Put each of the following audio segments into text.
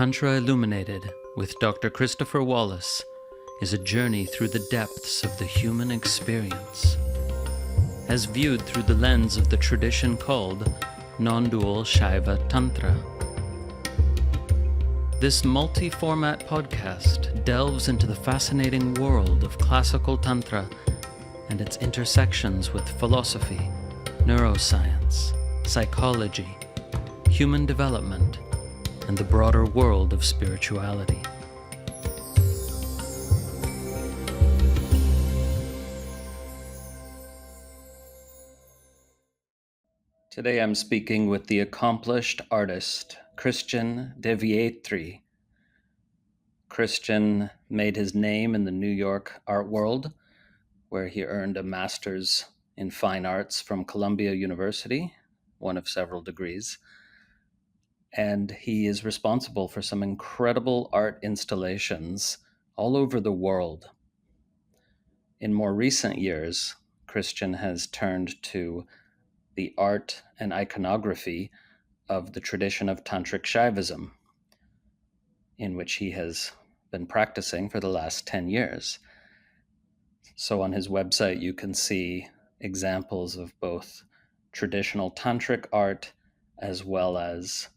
Tantra Illuminated with Dr. Christopher Wallace is a journey through the depths of the human experience, as viewed through the lens of the tradition called non-dual Shaiva Tantra. This multi-format podcast delves into the fascinating world of classical Tantra and its intersections with philosophy, neuroscience, psychology, human development, and the broader world of spirituality. Today I'm speaking with the accomplished artist, Christian de Vietri. Christian made his name in the New York art world, where he earned a master's in fine arts from Columbia University, one of several degrees. And he is responsible for some incredible art installations all over the world. In more recent years, Christian has turned to the art and iconography of the tradition of Tantric Shaivism, in which he has been practicing for the last 10 years. So on his website, you can see examples of both traditional Tantric art as well as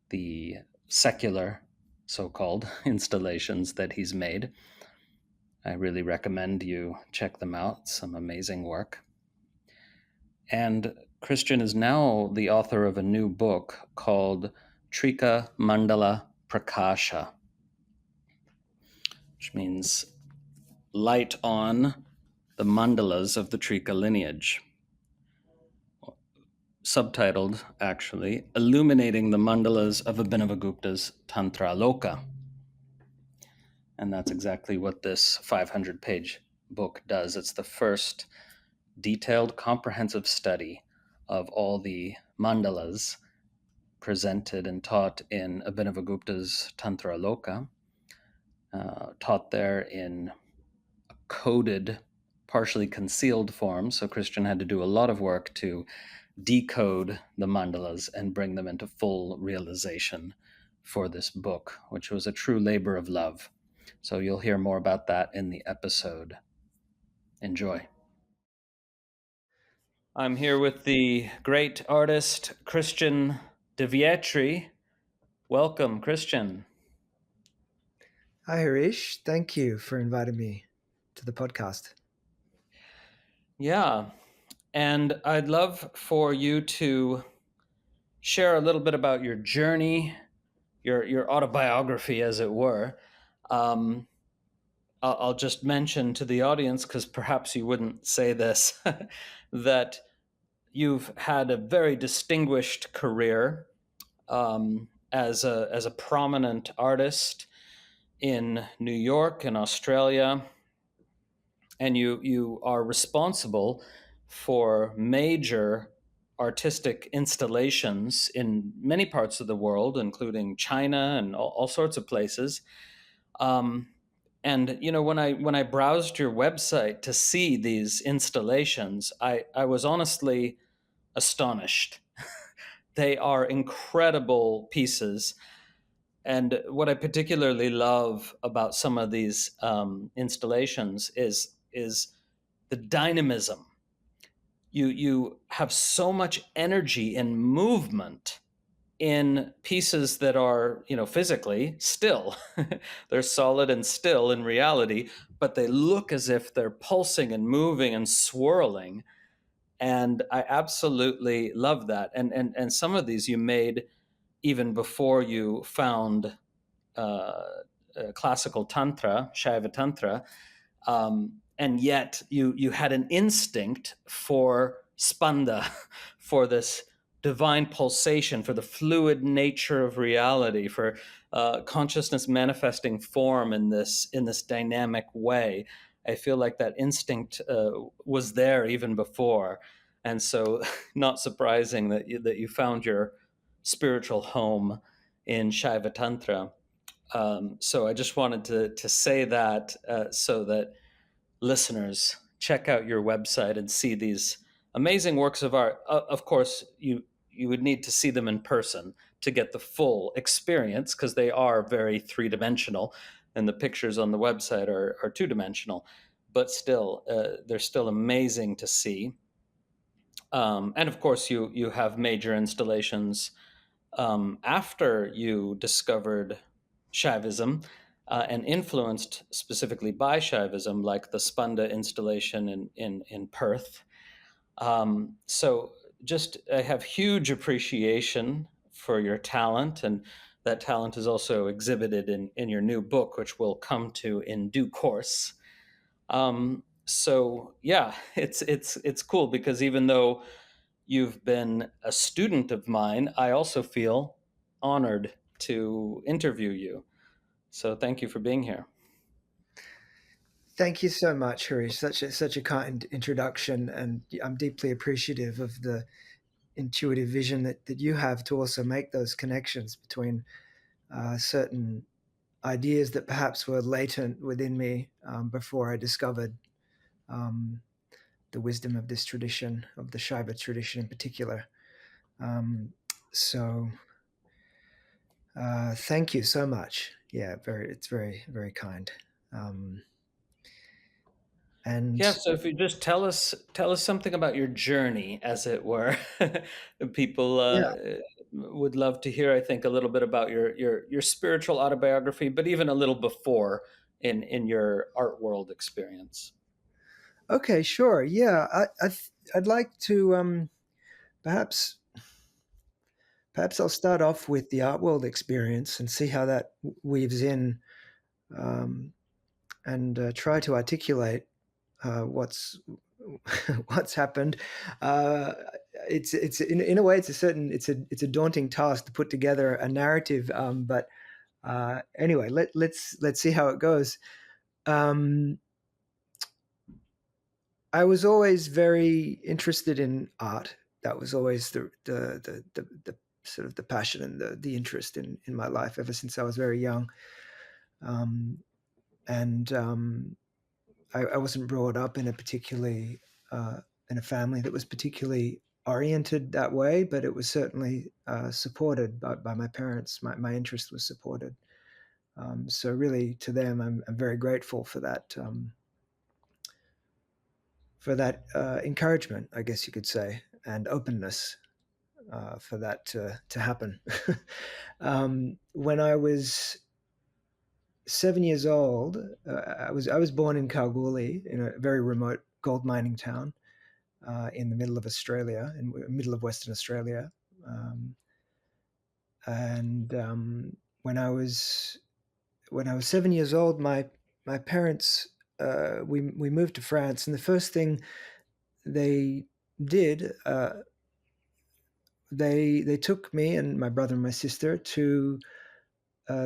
the secular, so-called, installations that he's made. I really recommend you check them out. Some amazing work. And Christian is now the author of a new book called Trika Maṇḍala Prakāśa, which means light on the mandalas of the Trika lineage. Subtitled, actually, Illuminating the Mandalas of Abhinavagupta's Tantrāloka. And that's exactly what this 500-page book does. It's the first detailed, comprehensive study of all the mandalas presented and taught in Abhinavagupta's Tantrāloka, taught there in a coded, partially concealed form. So Christian had to do a lot of work to decode the mandalas and bring them into full realization for this book, which was a true labor of love. So you'll hear more about that in the episode. Enjoy. I'm here with the great artist, Christian de Vietri. Welcome, Christian. Hi, Harish. Thank you for inviting me to the podcast. Yeah, and I'd love for you to share a little bit about your journey, your autobiography, as it were. I'll just mention to the audience, because perhaps you wouldn't say this, that you've had a very distinguished career as a prominent artist in New York and Australia, and you are responsible for major artistic installations in many parts of the world, including China and all sorts of places. And you know, when I browsed your website to see these installations, I was honestly astonished. They are incredible pieces. And what I particularly love about some of these installations is the dynamism. You have so much energy and movement in pieces that are, you know, physically still. They're solid and still in reality, but they look as if they're pulsing and moving and swirling. And I absolutely love that. And some of these you made even before you found classical Tantra, Shaiva Tantra, and yet you had an instinct for spanda, for this divine pulsation, for the fluid nature of reality, for consciousness manifesting form in this dynamic way. I feel like that instinct was there even before, and so not surprising that you found your spiritual home in Shaiva Tantra. So I just wanted to say that so that listeners check out your website and see these amazing works of art. Of course, you you would need to see them in person to get the full experience, because they are very three-dimensional, and the pictures on the website are two-dimensional, but still, they're still amazing to see. And of course, you have major installations after you discovered Shaivism, and influenced specifically by Shaivism, like the Spanda installation in Perth. So just I have huge appreciation for your talent, and that talent is also exhibited in your new book, which we'll come to in due course. So yeah, it's cool, because even though you've been a student of mine, I also feel honored to interview you. So thank you for being here. Thank you so much, Harish. Such a kind introduction, and I'm deeply appreciative of the intuitive vision that you have to also make those connections between certain ideas that perhaps were latent within me before I discovered um, the wisdom of this tradition, of the Shaiva tradition in particular. Um, so thank you so much. Yeah, it's very, very kind. Um, Yeah, and so if you just tell us something about your journey, as it were. People yeah, would love to hear, I think, a little bit about your spiritual autobiography, but even a little before, in your art world experience. okay, sure. Yeah, I'd like to perhaps perhaps I'll start off with the art world experience and see how that weaves in, um, and try to articulate what's what's happened. Uh, it's in a way it's a daunting task to put together a narrative. But anyway, let's see how it goes. Um, I was always very interested in art. That was always the sort of the passion and the interest in my life ever since I was very young. Um, and I wasn't brought up in a particularly in a family that was particularly oriented that way, but it was certainly supported by my parents. My interest was supported. So really, to them, I'm very grateful for that encouragement, I guess you could say, and openness for that to happen. When I was 7 years old, I was born in Kalgoorlie, in a very remote gold mining town in the middle of Australia, in the middle of Western Australia. Um, and when I was 7 years old, my parents we moved to France, and the first thing they did they took me and my brother and my sister to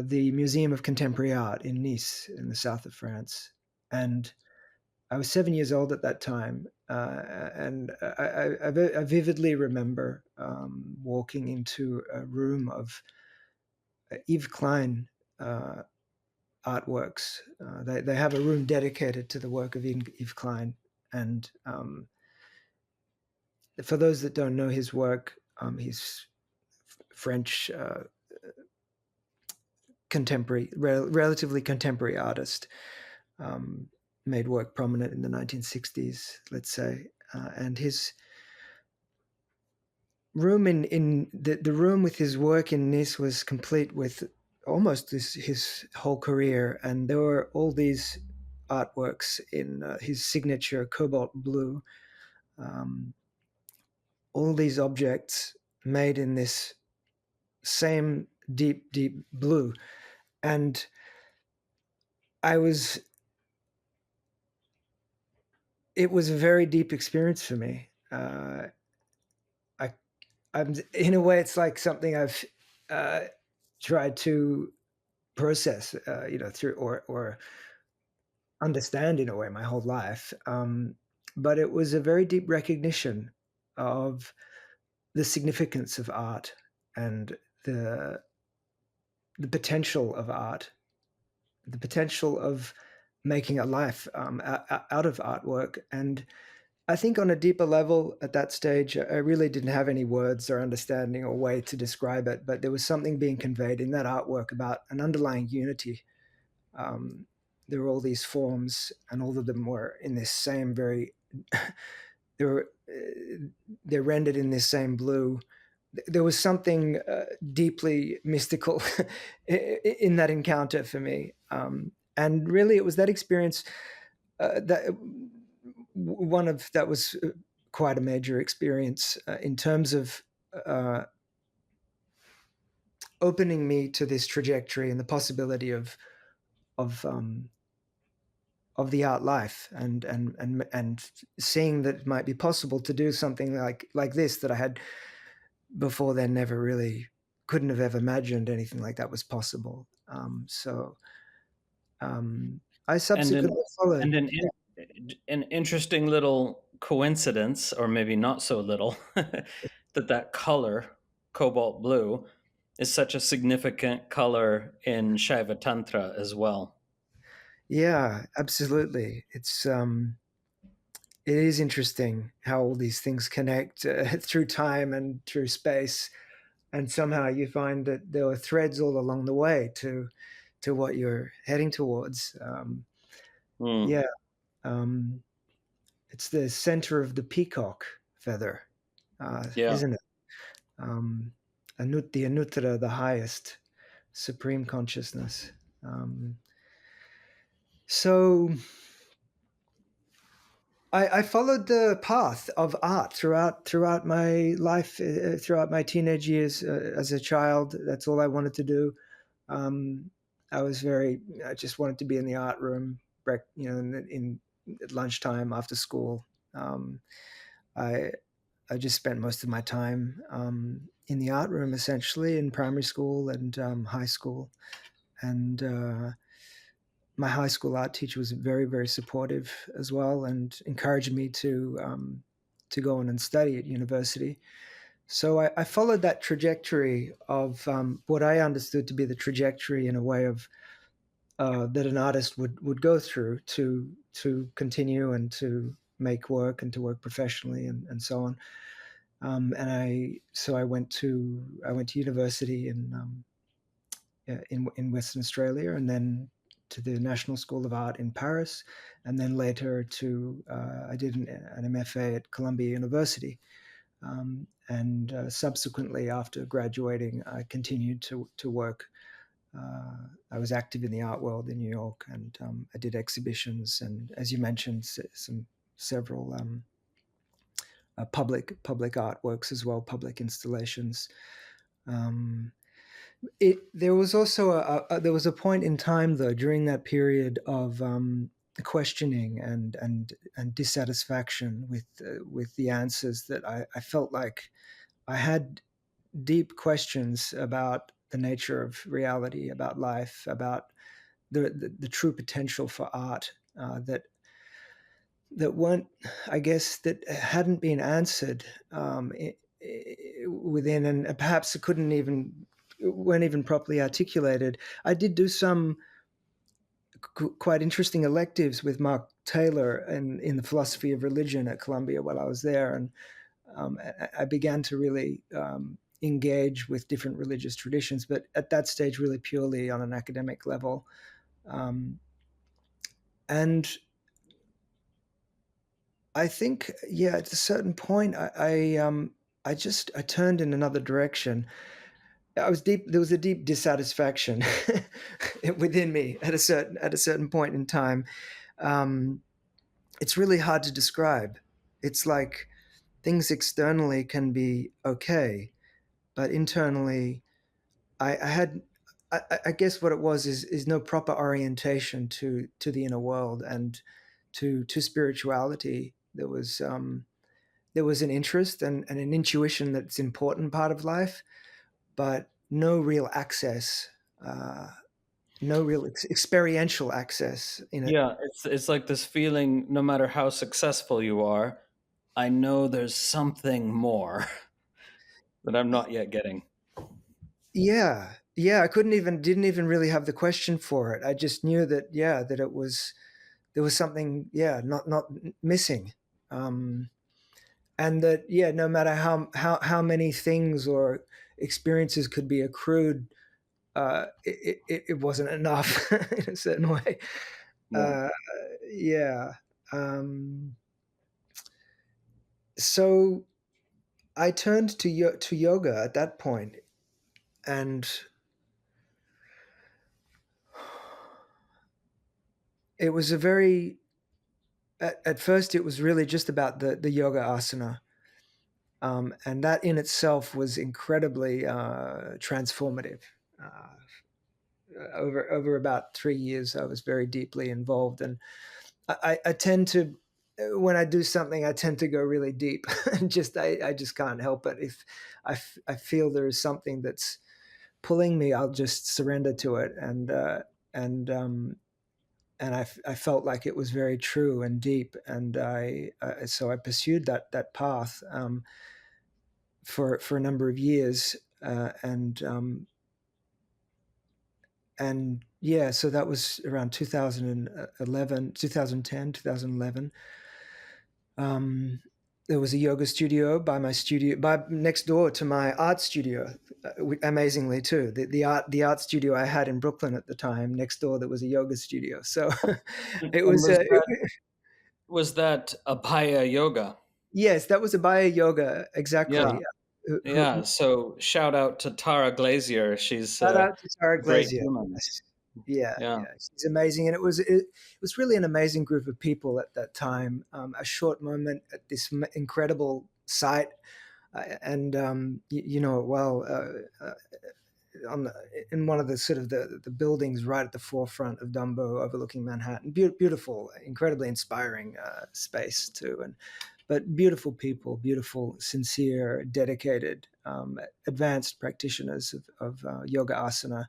the Museum of Contemporary Art in Nice, in the south of France, and I was 7 years old at that time, and I vividly remember walking into a room of Yves Klein uh, artworks. They have a room dedicated to the work of Yves Klein, and for those that don't know his work, he's French contemporary, relatively contemporary artist. Um, Made work prominent in the 1960s, let's say, and his room in the room with his work in Nice was complete with almost his whole career, and there were all these artworks in his signature cobalt blue, um, all these objects made in this same deep blue, and I was it was a very deep experience for me. I I'm in a way it's like something I've uh, tried to process, through or understand in a way my whole life. But it was a very deep recognition of the significance of art and the the potential of art, the potential of making a life out of artwork, and I think on a deeper level at that stage, I really didn't have any words or understanding or way to describe it, but there was something being conveyed in that artwork about an underlying unity. Um, there were all these forms, and all of them were in this same very. they were they're rendered in this same blue. There was something deeply mystical in that encounter for me, and really, it was that experience that one of that was quite a major experience in terms of uh, opening me to this trajectory and the possibility of um, of the art life, and seeing that it might be possible to do something like this that I had before then never really couldn't have ever imagined anything like that was possible. So I And an subsequently followed. and an interesting little coincidence, or maybe not so little, that color, cobalt blue, is such a significant color in Shaiva Tantra as well. Yeah, absolutely. It is interesting how all these things connect through time and through space, and somehow you find that there are threads all along the way to what you're heading towards. Mm, Yeah, um, it's the center of the peacock feather, yeah. isn't it? Um, the Anuttara, the highest, supreme consciousness. Um, so I followed the path of art throughout my life, throughout my teenage years as a child. That's all I wanted to do. Um, I just wanted to be in the art room, in at lunchtime after school. Um, I I just spent most of my time in the art room, essentially in primary school and high school, and my high school art teacher was very, very supportive as well, and encouraged me to go on and study at university. So I followed that trajectory of what I understood to be the trajectory in a way of that an artist would go through to continue and to make work and to work professionally and so on. And I went to university in Western Australia, and then to the National School of Art in Paris, and then later to I did an MFA at Columbia University, and subsequently after graduating, I continued to work. I was active in the art world in New York, and I did exhibitions, and as you mentioned, several public artworks as well, public installations. Um, there was also there was a point in time though during that period of questioning and dissatisfaction with the answers that I felt like I had deep questions about the nature of reality, about life, about the true potential for art that weren't, I guess, that hadn't been answered within, and perhaps it couldn't even weren't even properly articulated. I did do some quite interesting electives with Mark Taylor in the philosophy of religion at Columbia while I was there, and I began to really engage with different religious traditions, but at that stage, really purely on an academic level. Um, and I think, yeah, at a certain point, I turned in another direction. I was deep. There was a deep dissatisfaction within me at a certain point in time. Um, it's really hard to describe. It's like things externally can be okay, but internally, I had. I guess what it was is no proper orientation to the inner world and to spirituality. There was an interest and an intuition that's an important part of life, but no real access, uh, no real experiential access in it. Yeah, it's like this feeling, no matter how successful you are, I know there's something more that I'm not yet getting. Yeah, yeah. I didn't even really have the question for it. I just knew that, yeah, that it was there was something, yeah, not missing. And that, yeah, no matter how many things or experiences could be accrued, it wasn't enough in a certain way. Yeah. Uh, yeah. Um, so I turned to yoga at that point, and it was a very at first it was really just about the yoga asana, and that in itself was incredibly transformative. Uh, over about 3 years, I was very deeply involved, and I tend to, when I do something, I tend to go really deep. I just can't help it. If I feel there is something that's pulling me, I'll just surrender to it, and I felt like it was very true and deep, and so I pursued that path for a number of years, and yeah, so that was around 2011, 2010, 2011. Um, there was a yoga studio by next door to my art studio, amazingly too. The art studio I had in Brooklyn at the time, next door there was a yoga studio. So And it was was that Abhaya Yoga? yes, that was a Abhaya Yoga, Yeah. exactly. Yeah. So shout out to Tara Glazier. She's Shout a out to Tara great Glazier. human. Yes. Yeah, Yeah. yeah, she's amazing, and it was really an amazing group of people at that time. A short moment at this incredible site, and you know it well. In one of the sort of the buildings right at the forefront of Dumbo, overlooking Manhattan. Beautiful, incredibly inspiring space too, and but beautiful people, beautiful, sincere, dedicated, advanced practitioners of yoga asana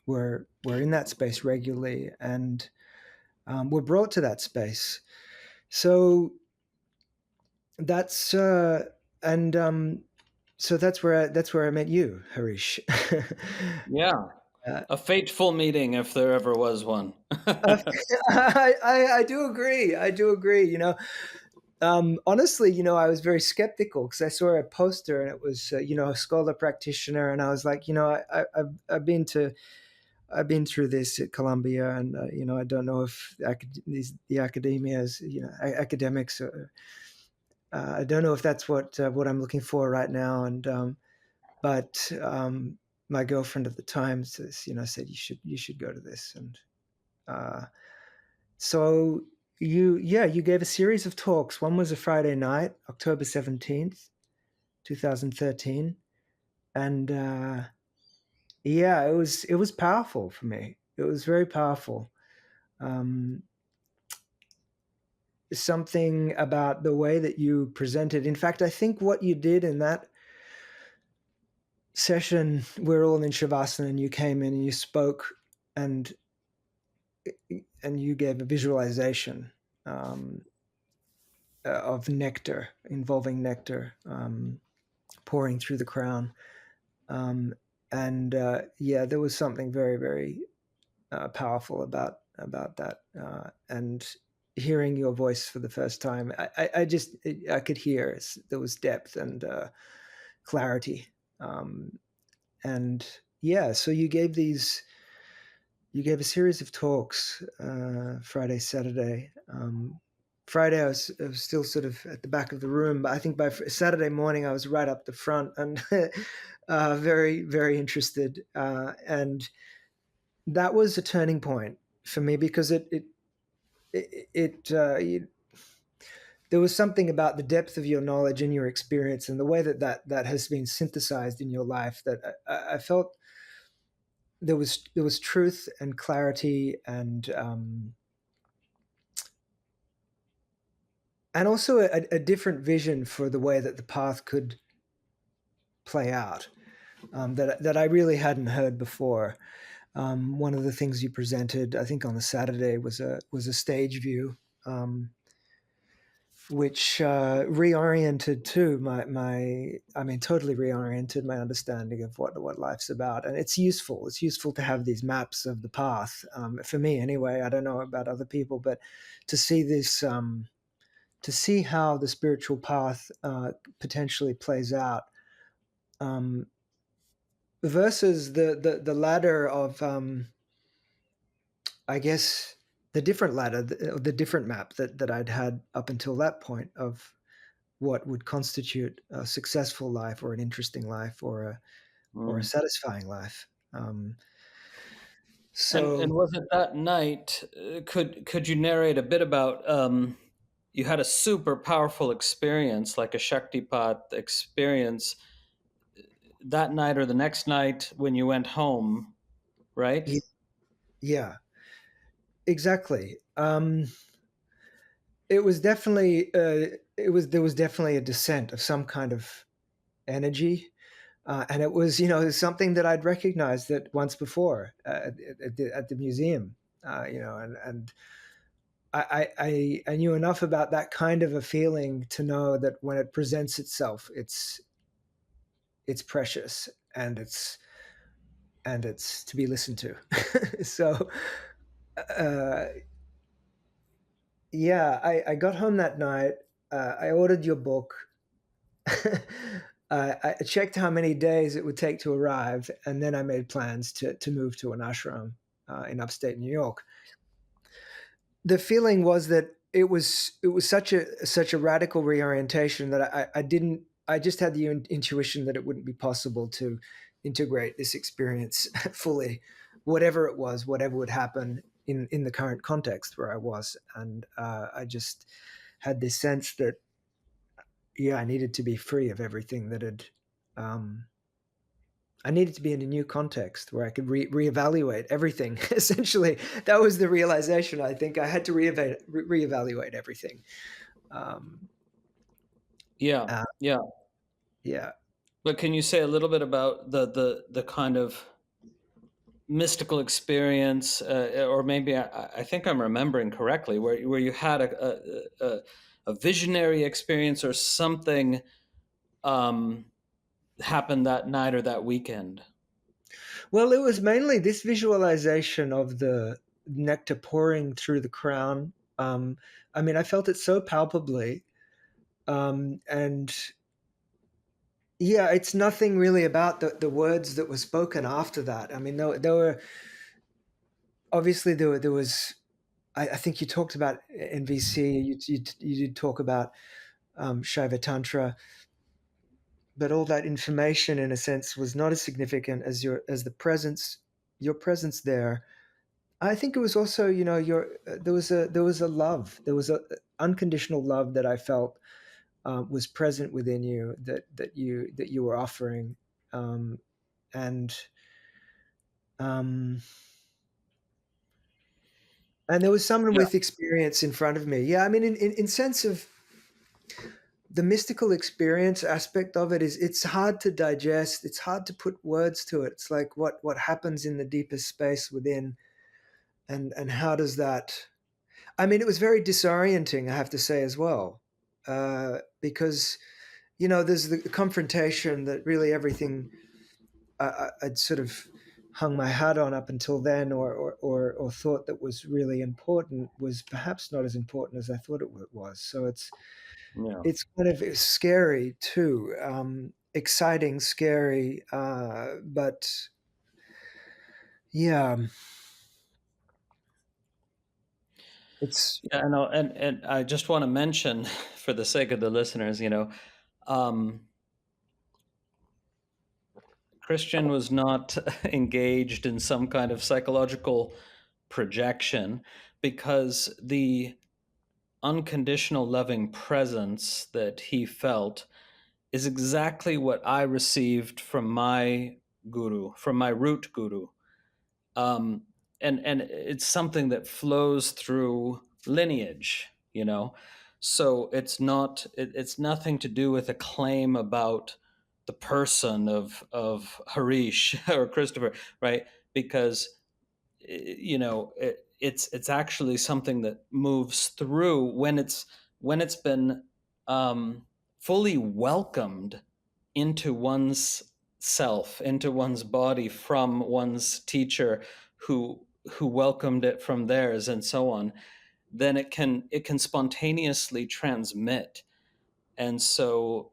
were in that space regularly, and were brought to that space. So that's and so that's where I met you, Harish. Yeah. uh, A fateful meeting if there ever was one. uh, I do agree. I do agree. Honestly, I was very skeptical because I saw a poster and it was, a scholar practitioner, and I was like, I've been through this at Columbia, and I don't know if the academias, academics, I don't know if that's what I'm looking for right now. And but my girlfriend at the time said you should go to this, and uh, so you gave a series of talks. One was a Friday night, October 17th, 2013, and yeah, it was powerful for me. It was very powerful. Um, Something about the way that you presented. In fact, I think what you did in that session, we're all in Shavasana, and you came in and you spoke, and you gave a visualization um, of nectar, involving nectar pouring through the crown. Um, and yeah, there was something very, very powerful about that. And hearing your voice for the first time, I could hear there was depth and clarity. And yeah, so you gave a series of talks, Friday, Saturday. Friday, I was still sort of at the back of the room, but I think by Saturday morning, I was right up the front and very, very interested. And that was a turning point for me because it there was something about the depth of your knowledge and your experience and the way that has been synthesized in your life that I felt there was truth and clarity, and also a different vision for the way that the path could play out, that I really hadn't heard before. One of the things you presented, I think on the Saturday, was a stage view, which reoriented too totally reoriented my understanding of what life's about. And it's useful to have these maps of the path, for me anyway. I don't know about other people, but to see to see how the spiritual path potentially plays out, um, versus the ladder of, I guess, the different ladder, the different map that I'd had up until that point of what would constitute a successful life or an interesting life or a Mm. satisfying life. And So was it that night? Could you narrate a bit about? You had a super powerful experience, like a Shaktipat experience, that night or the next night when you went home, right? yeah, exactly. It was definitely there was definitely a descent of some kind of energy, and it was, something that I'd recognized that once before at the museum, and I knew enough about that kind of a feeling to know that when it presents itself, it's precious, and it's to be listened to. So uh, yeah, I got home that night. I ordered your book. I checked how many days it would take to arrive, and then I made plans to move to an ashram in upstate New York. The feeling was that it was such a radical reorientation that I didn't. I just had the intuition that it wouldn't be possible to integrate this experience fully, whatever it was, whatever would happen in the current context where I was, and I just had this sense that, yeah, I needed to be free of everything that had. Um, I needed to be in a new context where I could reevaluate everything. Essentially, that was the realization. I think I had to reevaluate everything. Um, Yeah, uh, yeah. yeah. But can you say a little bit about the kind of mystical experience, or maybe I think I'm remembering correctly, where you had a visionary experience or something um, happened that night or that weekend? Well, it was mainly this visualization of the nectar pouring through the crown. I mean, I felt it so palpably, and yeah, it's nothing really about the words that were spoken after that. I mean, there were obviously there was. I think you talked about NVC. You did talk about Shaiva Tantra, but all that information, in a sense, was not as significant as your presence there. I think it was also, your there was a love, there was a unconditional love that I felt was present within you, that you were offering, um, and um, and there was someone Yeah, with experience in front of me. Yeah, I mean, in sense of the mystical experience aspect of it, is it's hard to digest, it's hard to put words to it. It's like what happens in the deepest space within, and how does that, I mean, it was very disorienting, I have to say, as well, because there's the confrontation that really everything I'd sort of hung my hat on up until then, or thought that was really important, was perhaps not as important as I thought it was. So yeah, it's kind of scary too, exciting, scary, but yeah, it's yeah. I know, and I just want to mention, for the sake of the listeners, um, Christian was not engaged in some kind of psychological projection, because the unconditional loving presence that he felt is exactly what I received from my guru, from my root guru. Um, and it's something that flows through lineage. So it's nothing to do with a claim about the person of Harish or Christopher, right? Because it's actually something that moves through when it's been um, fully welcomed into one's self, into one's body, from one's teacher who welcomed it from theirs, and so on. then it can spontaneously transmit. And so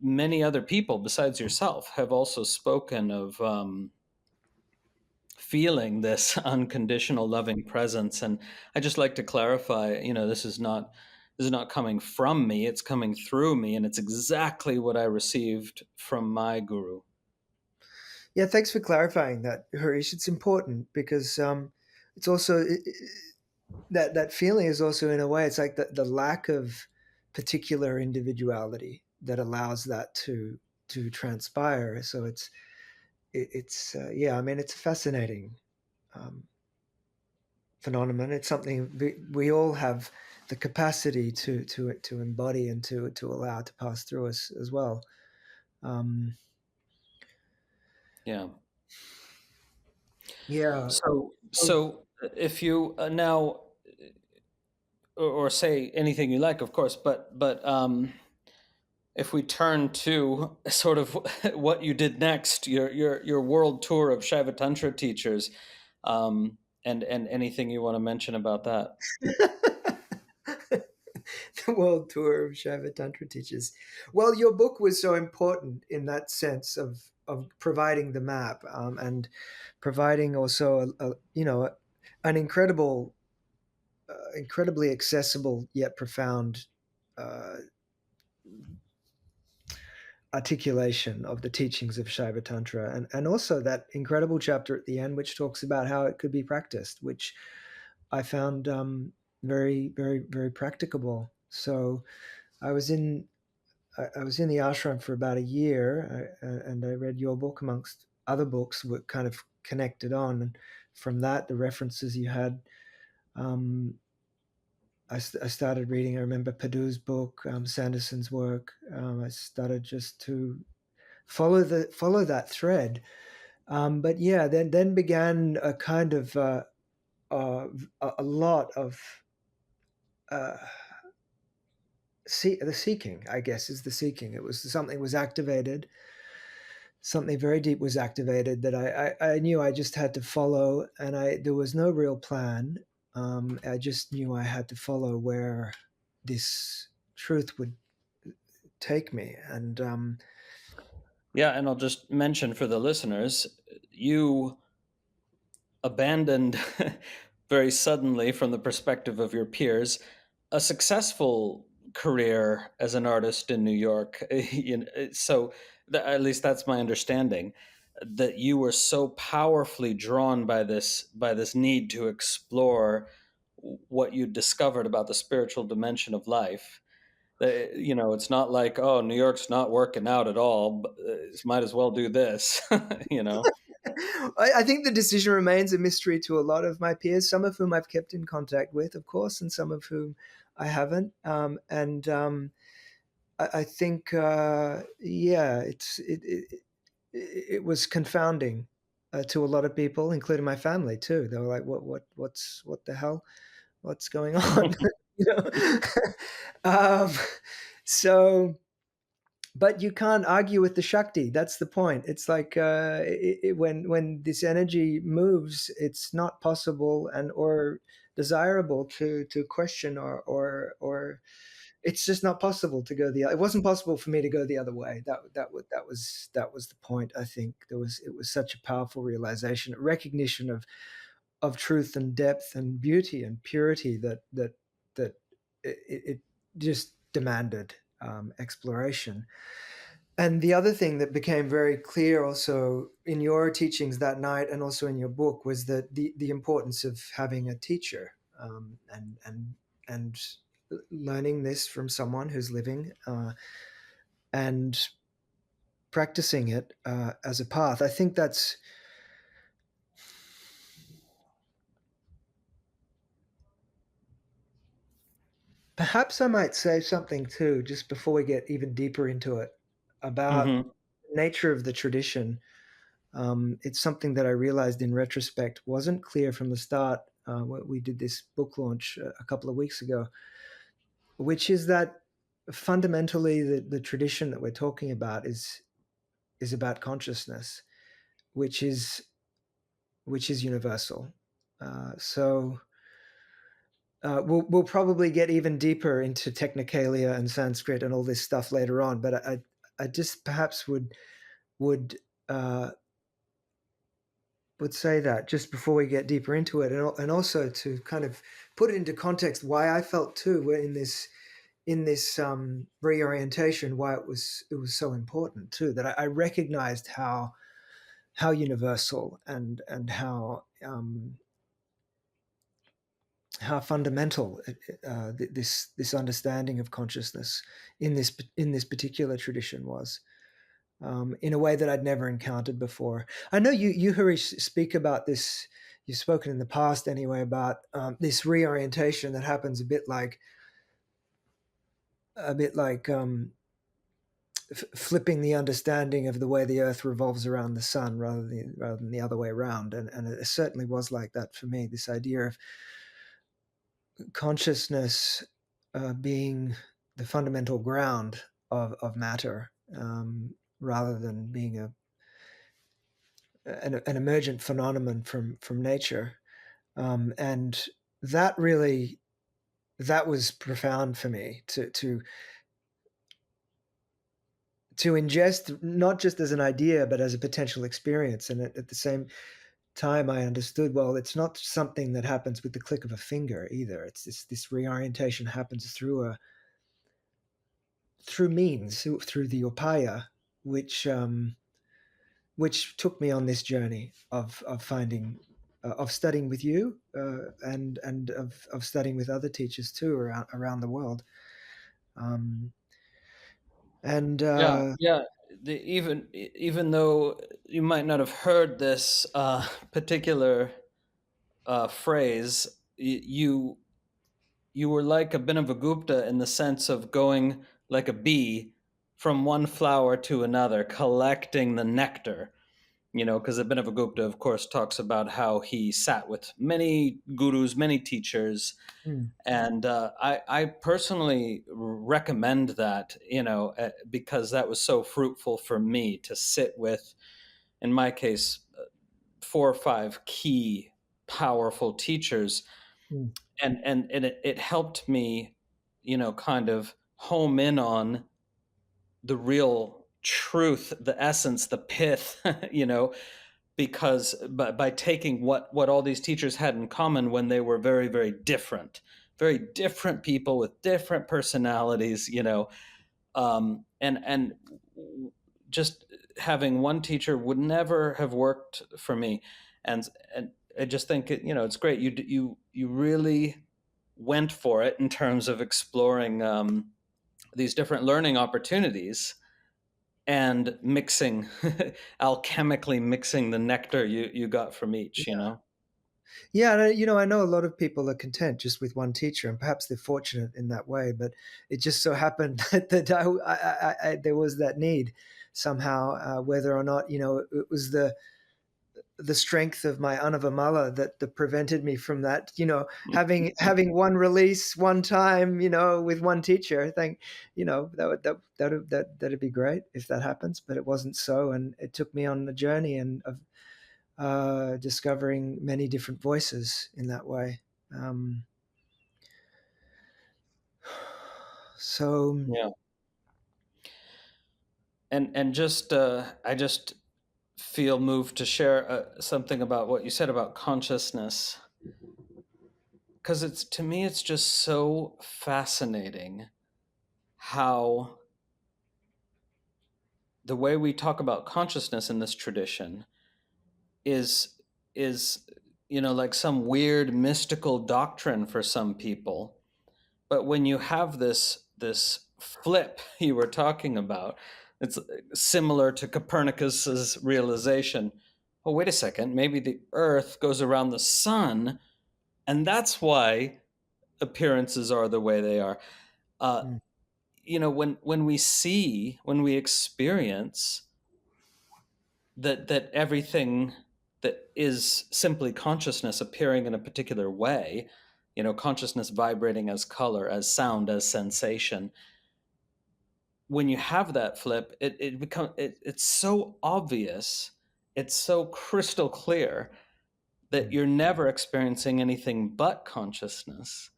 many other people besides yourself have also spoken of feeling this unconditional loving presence. And I just like to clarify, this is not coming from me, it's coming through me, and it's exactly what I received from my guru. Yeah, thanks for clarifying that, Harish. It's important because it's also that feeling is also, in a way, it's like the lack of particular individuality that allows that to transpire. So it's yeah, I mean, it's a fascinating um, phenomenon. It's something we all have the capacity to embody and to allow to pass through us as well. Um, Yeah. yeah. So if you now, or say anything you like, of course, but if we turn to sort of what you did next, your world tour of Shaiva Tantra teachers, and anything you want to mention about that. The world tour of Shaiva Tantra teachers. Well, your book was so important in that sense of providing the map, and providing also an incredibly accessible yet profound uh, articulation of the teachings of Shaiva Tantra, and also that incredible chapter at the end which talks about how it could be practiced, which I found very, very, very practicable. So I was in I was in the ashram for about a year, and I read your book amongst other books, were kind of connected on. And from that, the references you had, um, I started reading. I remember Padu's book, Sanderson's work. I started just to follow that thread. But yeah, then began a kind of uh, a lot of uh, the seeking. I guess is the seeking. It was something was activated, something very deep was activated that I knew I just had to follow, and there was no real plan. I just knew I had to follow where this truth would take me, and Yeah, and I'll just mention for the listeners, you abandoned very suddenly, from the perspective of your peers, a successful career as an artist in New York. So at least that's my understanding, that you were so powerfully drawn by this need to explore what you discovered about the spiritual dimension of life. It's not like, oh, New York's not working out at all, but might as well do this. you know I think the decision remains a mystery to a lot of my peers, some of whom I've kept in contact with, of course, and some of whom I haven't. And I think, yeah, it was confounding to a lot of people, including my family too. They were like, what the hell? What's going on?" you know. um, so, but you can't argue with the Shakti. That's the point. It's like when this energy moves, it's not possible and or desirable to question or it's just not possible to go the. It wasn't possible for me to go the other way. That was the point. I think it was such a powerful realization, a recognition of truth and depth and beauty and purity that it just demanded exploration. And the other thing that became very clear also in your teachings that night and also in your book was that the importance of having a teacher, and learning this from someone who's living and practicing it as a path. I think that's perhaps I might say something too, just before we get even deeper into it, about hmm the nature of the tradition. It's something that I realized in retrospect wasn't clear from the start. We did this book launch a couple of weeks ago, which is that fundamentally the tradition that we're talking about is about consciousness, which is which is universal. So we'll probably get even deeper into technicalia and Sanskrit and all this stuff later on. But I just perhaps would uh, would say that just before we get deeper into it, and also to kind of put it into context why I felt too we're in this reorientation, why it was so important too, that I recognized how universal and how fundamental this understanding of consciousness in this particular tradition was, in a way that I'd never encountered before. I know you Harish, speak about this. You've spoken in the past anyway about this reorientation that happens a bit like flipping the understanding of the way the Earth revolves around the sun rather than the other way around. And it certainly was like that for me. This idea of consciousness being the fundamental ground of matter, rather than being an emergent phenomenon from nature. And that really, that was profound for me to ingest, not just as an idea, but as a potential experience. And at the same time, I understood, well, it's not something that happens with the click of a finger either. It's this reorientation happens through means, through the upaya, which which took me on this journey of finding, of studying with you, and of studying with other teachers too around the world. Um, and Yeah, yeah. Even though you might not have heard this particular phrase, you were like Abhinavagupta in the sense of going like a bee from one flower to another, collecting the nectar. Because Abhinavagupta, of course, talks about how he sat with many gurus, many teachers, mm, and I personally recommend that, because that was so fruitful for me to sit with, in my case, 4 or 5 key, powerful teachers, mm, and it helped me, kind of home in on the real truth, the essence, the pith, because by taking what all these teachers had in common when they were very, very different people with different personalities, and just having one teacher would never have worked for me, and I just think it's great you really went for it in terms of exploring these different learning opportunities and mixing alchemically mixing the nectar you got from each. yeah. Yeah, and I know a lot of people are content just with one teacher, and perhaps they're fortunate in that way. But it just so happened that there was that need somehow, whether or not it was the strength of my anavamala that prevented me from that. Having one release one time, with one teacher. I think, that'd be great if that happens, but it wasn't so, and it took me on a journey and of discovering many different voices in that way. Um, so Yeah, and just I just feel moved to share something about what you said about consciousness, because it's to me it's just so fascinating how the way we talk about consciousness in this tradition is is like some weird mystical doctrine for some people. But when you have this flip you were talking about, it's similar to Copernicus's realization. Oh, wait a second, maybe the Earth goes around the sun, and that's why appearances are the way they are. Uh, mm, when we experience that everything that is simply consciousness appearing in a particular way, consciousness vibrating as color, as sound, as sensation. When you have that flip, it's so obvious, it's so crystal clear that mm, you're never experiencing anything but consciousness.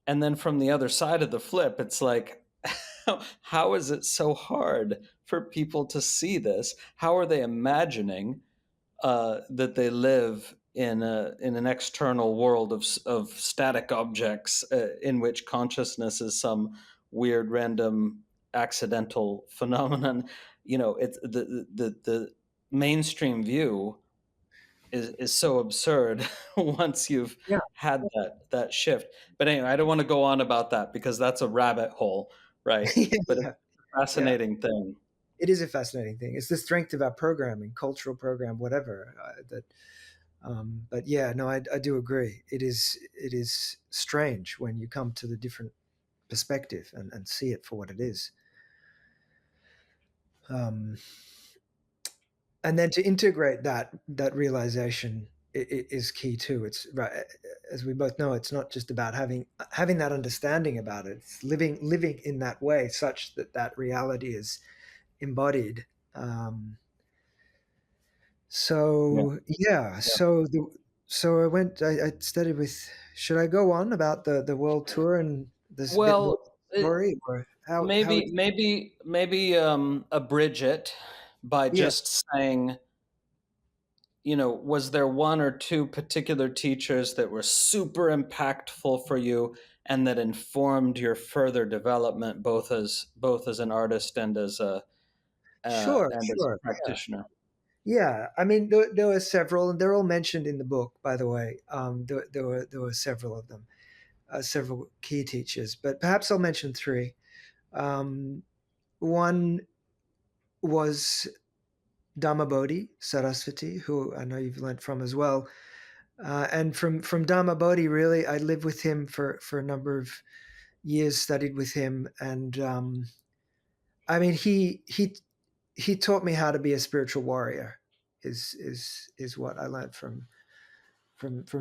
And then from the other side of the flip, it's like, how is it so hard for people to see this? How are they imagining that they live in an external world of static objects in which consciousness is some weird, random, accidental phenomenon? It's the mainstream view is so absurd once you've Yeah. had that shift. But anyway, I don't want to go on about that because that's a rabbit hole, right? Yeah, But it's yeah, a yeah. fascinating thing. It is a fascinating thing. It's the strength of our programming, cultural program, whatever. But yeah, no, I do agree. It is strange when you come to the different perspective and see it for what it is. Um, and then to integrate that realization is key too. It's right, as we both know, it's not just about having that understanding about it. It's living in that way, such that that reality is embodied. Um, Yeah. so yeah, Yeah. so I studied with. Should I go on about the world tour and there's a bit more Well, story, or how maybe it's abridge it by yeah. just saying, was there one or two particular teachers that were super impactful for you and that informed your further development, both as an artist and Sure, as sure. a practitioner? Yeah, I mean, there were several, and they're all mentioned in the book, by the way. There were several of them, several key teachers, but perhaps I'll mention three. Um, One was Dhamma Saraswati, who I know you've learned from as well. And from Dhamma really, I lived with him for a number of years, studied with him, and I mean, he taught me how to be a spiritual warrior. Is what I learned from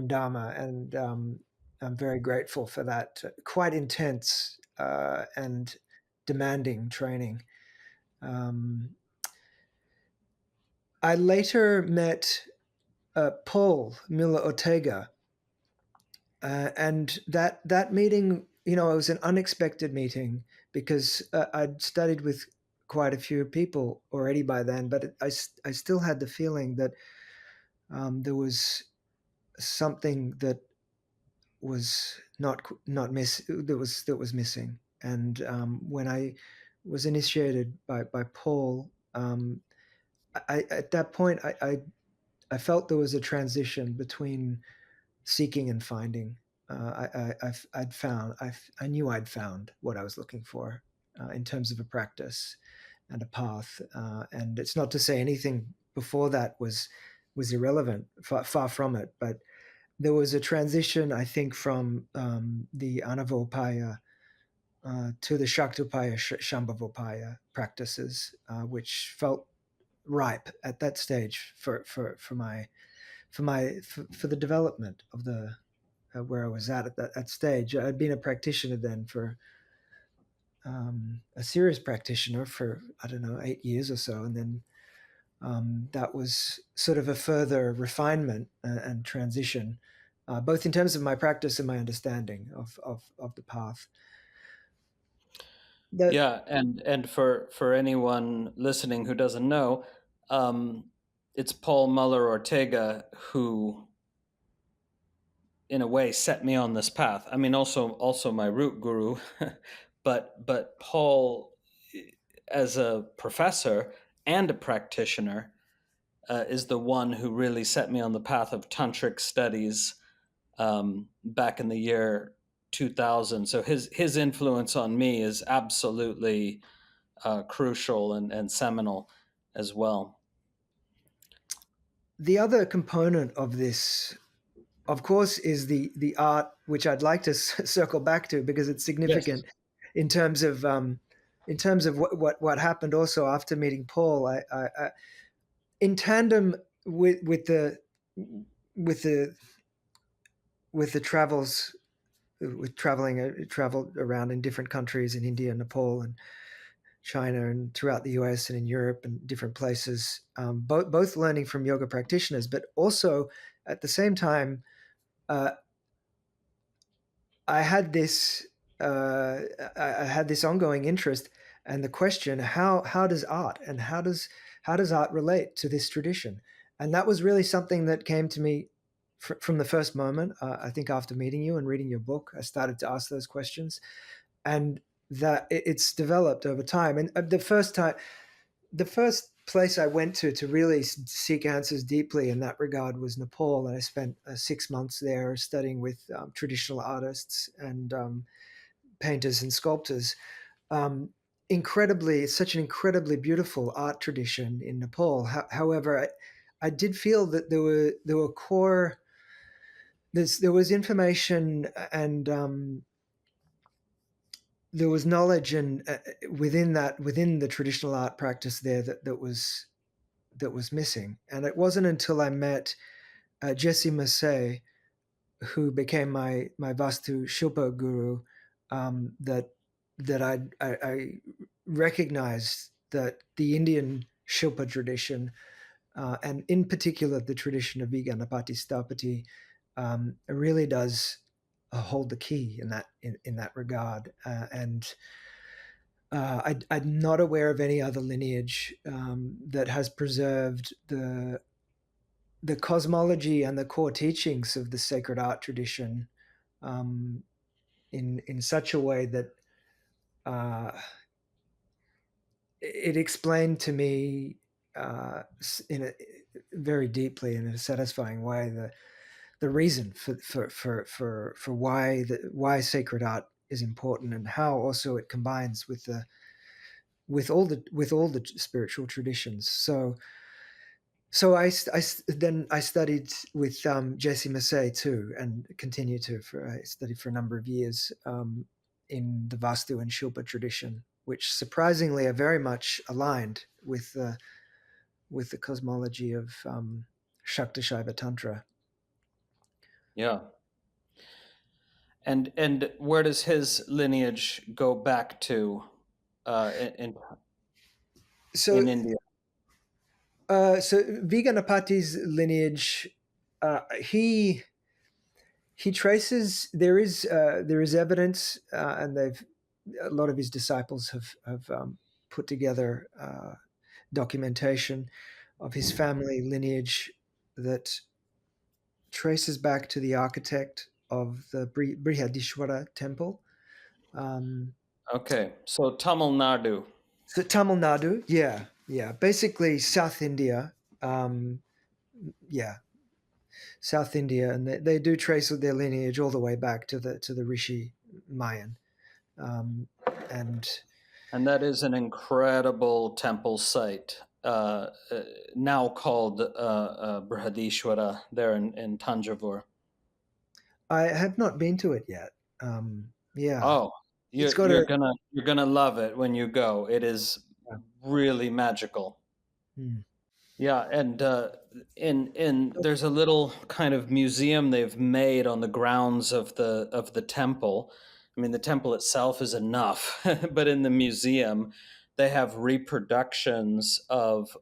Dharma, and I'm very grateful for that quite intense and demanding training. Um, I later met Paul Miller Ortega, and that meeting, it was an unexpected meeting because I'd studied with quite a few people already by then, but I still had the feeling that there was something that was not miss that was missing. And when I was initiated by Paul, at that point I felt there was a transition between seeking and finding. I knew I'd found what I was looking for in terms of a practice and a path. And it's not to say anything before that was irrelevant, far from it. But there was a transition, I think, from the Anavopaya to the Shaktopaya, Shambhavopaya practices, which felt ripe at that stage for the development of the where I was at that stage. I'd been a practitioner then for a serious practitioner for I don't know 8 years or so, and then that was sort of a further refinement and transition, both in terms of my practice and my understanding of the path. That Yeah, and for anyone listening who doesn't know, um, it's Paul Muller Ortega who, in a way, set me on this path. I mean, also my root guru, but Paul, as a professor and a practitioner, is the one who really set me on the path of tantric studies back in the year 2000. So his influence on me is absolutely crucial and seminal as well. the other component of this, of course, is the art, which I'd like to circle back to because it's Yes. significant in terms of what happened also after meeting Paul. I in tandem with with the with the travels with traveled around in different countries in India, Nepal, and China, and throughout the US and in Europe and different places. Both learning from yoga practitioners, but also at the same time uh, I had this I had this ongoing interest, and the question, how does art, and how does art relate to this tradition? And that was really something that came to me from the first moment. I think after meeting you and reading your book, I started to ask those questions, and that it's developed over time. And the first place I went to really seek answers deeply in that regard was Nepal, and I spent 6 months there studying with traditional artists and painters and sculptors. Um, it's such an incredibly beautiful art tradition in Nepal. However, I did feel that there were core there was information and there was knowledge and within the traditional art practice there that was missing. And it wasn't until I met Jesse Massey, who became my Vastu Shilpa guru, that I recognized that the Indian Shilpa tradition, and in particular the tradition of Viganapati Stapati, really does hold the key in that regard. And I'm not aware of any other lineage that has preserved the cosmology and the core teachings of the sacred art tradition um, in such a way that uh, it explained to me in a very deeply in a satisfying way the reason for why sacred art is important, and how also it combines with all the spiritual traditions. So then I studied with Jesse Massey too, and continue to. I studied for a number of years in the Vastu and Shilpa tradition, which surprisingly are very much aligned with the cosmology of Shakta Shaiva Tantra. Yeah. And where does his lineage go back to So, in India? so Viganapati's lineage, he traces. There is evidence, and they've a lot of his disciples have put together documentation of his family lineage that traces back to the architect of the Brihadishwara temple. Um, Okay, so Tamil Nadu. so Tamil Nadu, yeah, yeah, basically South India, um, yeah, South India, and they do trace their lineage all the way back to the Rishi Mayan, um, and And that is an incredible temple site, now called Brihadishwara, there in Tanjavur. I have not been to it yet. Yeah, Oh, it's got a. you're gonna love it when you go. It is Yeah. really magical. Hmm. Yeah, and in there's a little kind of museum they've made on the grounds of the temple. I mean, the temple itself is enough, but in the museum, they have reproductions of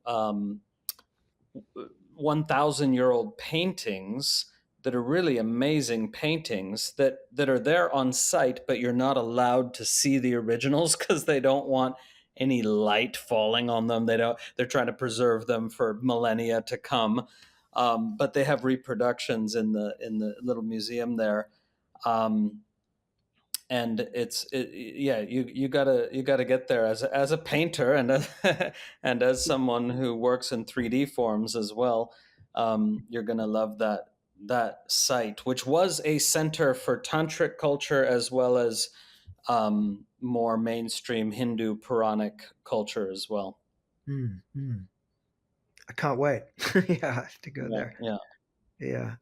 1,000-year-old paintings that are really amazing paintings that are there on site, but you're not allowed to see the originals because they don't want any light falling on them. They're trying to preserve them for millennia to come. But they have reproductions in the little museum there. Um, and yeah, you gotta get there as a painter and and as someone who works in 3D forms as well. You're gonna love that site, which was a center for tantric culture as well as more mainstream Hindu Puranic culture as well. Hmm, hmm. I can't wait. Yeah, I have to go Yeah, there. yeah. Yeah.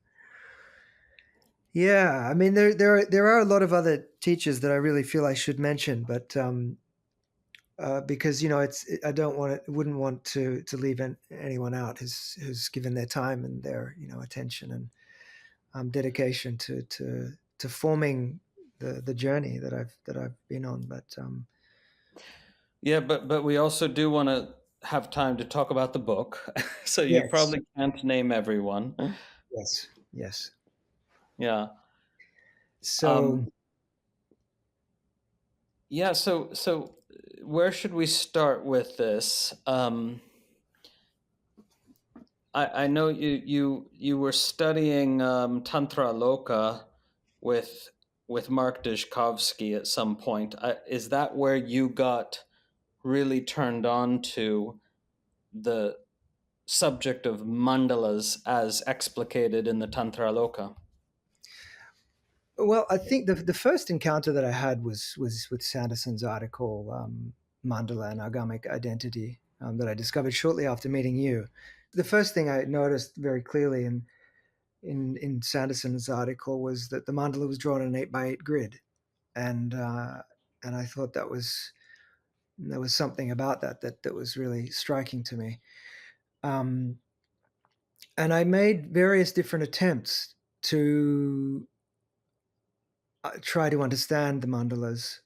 Yeah, I mean there are a lot of other teachers that I really feel I should mention, but because I don't want to wouldn't want to leave anyone out who's given their time and their attention and dedication to forming the journey that I've been on. But Yeah, but we also do want to have time to talk about the book. So you yes, probably can't name everyone. yes, yes. Yeah. So Um, Yeah, so where should we start with this? I know you were studying Tantrāloka with with Mark Dishkovsky at some point. Is that where you got really turned on to the subject of mandalas as explicated in the Tantrāloka? Well, I think the first encounter that I had was with Sanderson's article, Mandala and Agamic Identity, that I discovered shortly after meeting you. The first thing I noticed very clearly in Sanderson's article was that the mandala was drawn on an 8 by 8 grid, and and I thought there was something about that was really striking to me. Um, and I made various different attempts to try to understand the mandalas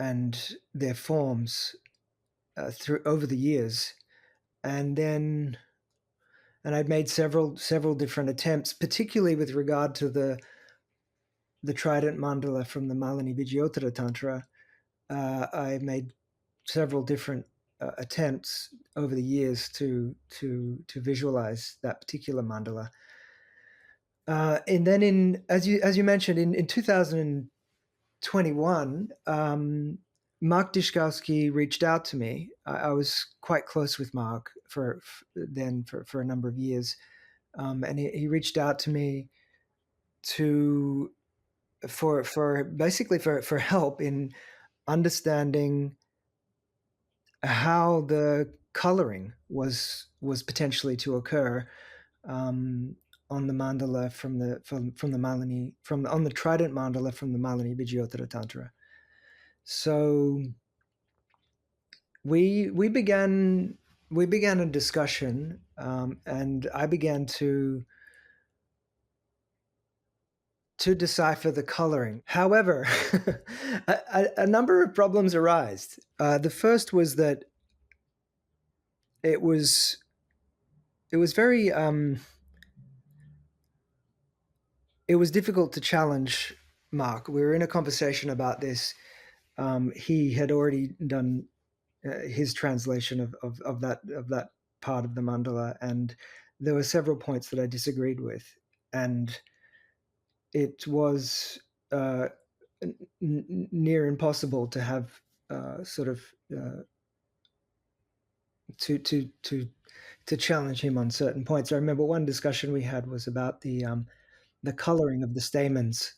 and their forms through over the years, and then and I'd made several different attempts, particularly with regard to the trident mandala from the Malini Vijayotara Tantra. I made several different attempts over the years to visualize that particular mandala. And then, in as you mentioned, in 2021, Mark Dishkowski reached out to me. I was quite close with Mark for a number of years, and he reached out to me to for basically for help in understanding how the coloring was potentially to occur um, on the mandala from the Malini from on the trident mandala from the Malini Vijayotara Tantra. So we began a discussion, and I began to decipher the coloring. However, a number of problems arise. The first was that it was it was very it was difficult to challenge Mark. We were in a conversation about this. He had already done his translation of that part of the mandala, and there were several points that I disagreed with, and it was near impossible to have sort of to to to to challenge him on certain points. I remember one discussion we had was about the coloring of the stamens,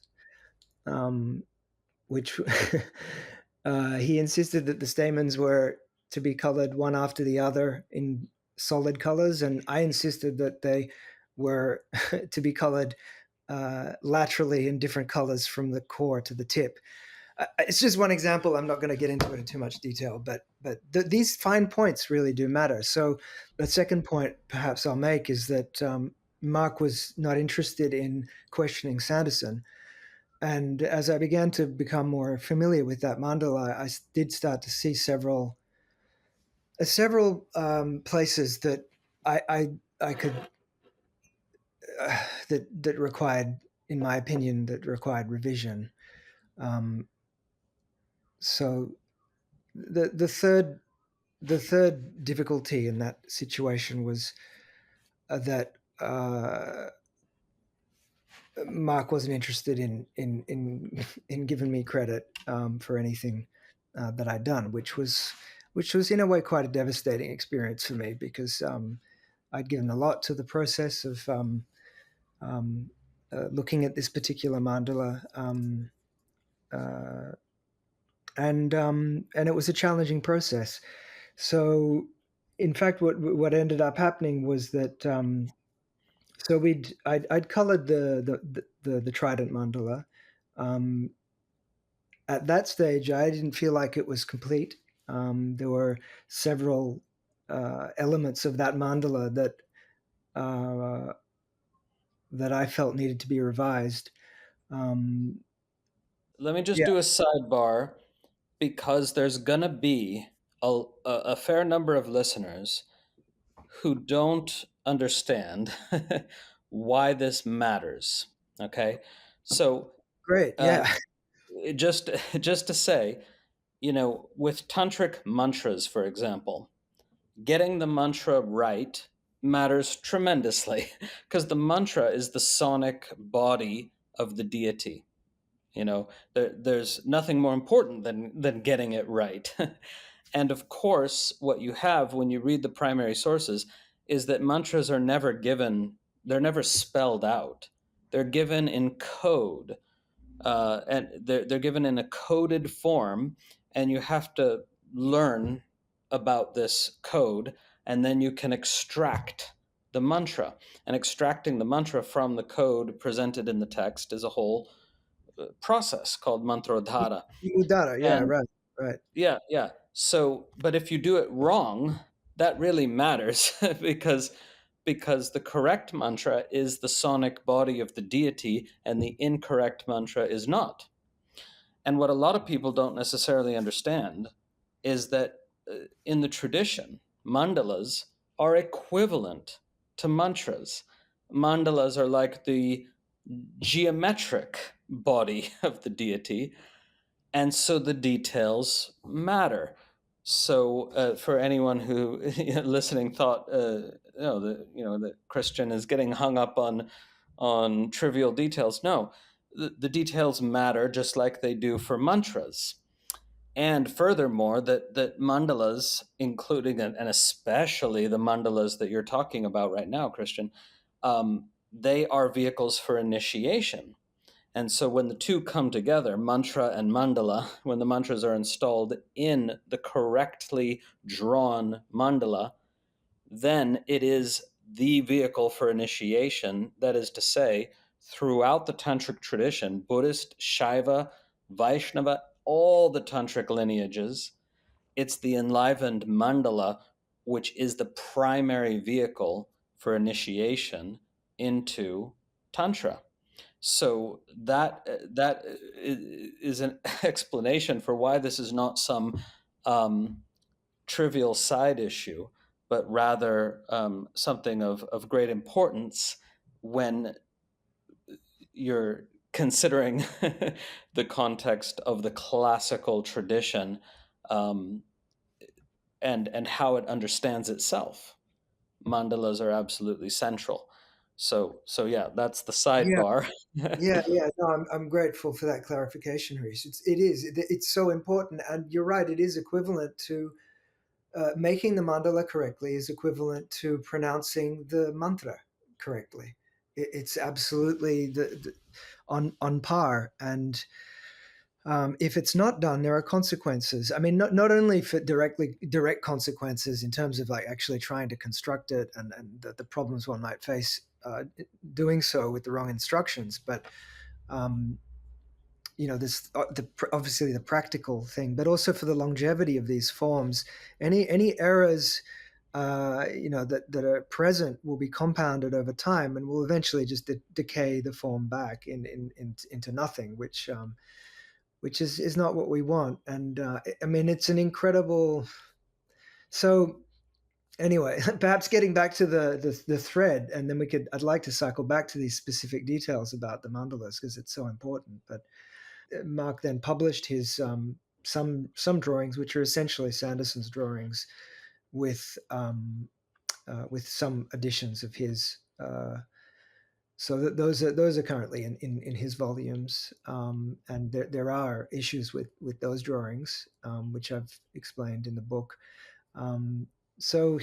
um, which he insisted that the stamens were to be colored one after the other in solid colors, and I insisted that they were to be colored laterally in different colors from the core to the tip. It's just one example. I'm not going to get into it in too much detail, but these fine points really do matter. So the second point, perhaps I'll make, is that Mark was not interested in questioning Sanderson. And as I began to become more familiar with that mandala, I did start to see several places that I could that required, in my opinion, that required revision. Um, so the third difficulty in that situation was that Mark wasn't interested in giving me credit for anything that I'd done, which was in a way quite a devastating experience for me because I'd given a lot to the process of um, looking at this particular mandala, uh, and it was a challenging process. So, in fact, what ended up happening was that so I'd colored the trident mandala. Um, at that stage, I didn't feel like it was complete. There were several elements of that mandala uh, that I felt needed to be revised. Um, Let me just yeah, do a sidebar because there's gonna be a fair number of listeners who don't understand why this matters. Okay, so great. uh, Yeah, just just to say, with tantric mantras, for example, getting the mantra right matters tremendously because the mantra is the sonic body of the deity. There's nothing more important than getting it right. And of course, what you have when you read the primary sources is that mantras are never given, they're never spelled out. They're given in code, and they're given in a coded form, and you have to learn about this code, and then you can extract the mantra. And extracting the mantra from the code presented in the text is a whole process called mantrodhara. Udara, yeah, And right, right. yeah, yeah. So, but if you do it wrong, that really matters because the correct mantra is the sonic body of the deity and the incorrect mantra is not. And what a lot of people don't necessarily understand is that in the tradition, mandalas are equivalent to mantras. Mandalas are like the geometric body of the deity, and so the details matter. So for anyone who listening thought that Christian is getting hung up on trivial details, no, the details matter just like they do for mantras. And furthermore, that mandalas, including and especially the mandalas that you're talking about right now, Christian, they are vehicles for initiation. And so when the two come together, mantra and mandala, when the mantras are installed in the correctly drawn mandala, then it is the vehicle for initiation. That is to say, throughout the Tantric tradition, Buddhist, Shaiva, Vaishnava, all the Tantric lineages, it's the enlivened mandala which is the primary vehicle for initiation into Tantra. So that is an explanation for why this is not some trivial side issue, but rather something of great importance when you're considering the context of the classical tradition, um, and how it understands itself. Mandalas are absolutely central. So yeah, that's the Yeah, sidebar. yeah, yeah. No, I'm grateful for that clarification, Harish. It's so important, and you're right. It is equivalent to making the mandala correctly is equivalent to pronouncing the mantra correctly. It's absolutely on par, and if it's not done, there are consequences. I mean, not only for direct consequences in terms of like actually trying to construct it and the problems one might face doing so with the wrong instructions, but um, this obviously the practical thing, but also for the longevity of these forms. Any errors that are present will be compounded over time and will eventually just decay the form back into nothing, which is not what we want. And I mean, it's an incredible. So anyway, perhaps getting back to the thread, and then I'd like to cycle back to these specific details about the mandalas because it's so important. But Mark then published his some drawings, which are essentially Sanderson's drawings, with some additions of his. So those are currently in his volumes, and there are issues with those drawings, which I've explained in the book. So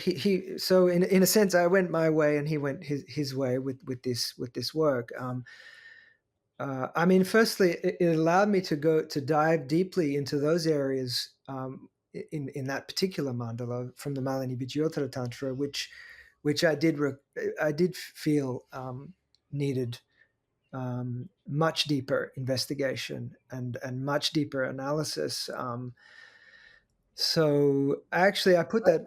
so in a sense, I went my way and he went his way with this work. I mean, firstly, it allowed me to dive deeply into those areas in that particular mandala from the Malini Vijayotara Tantra, which I did feel needed much deeper investigation and much deeper analysis. So actually, I put that.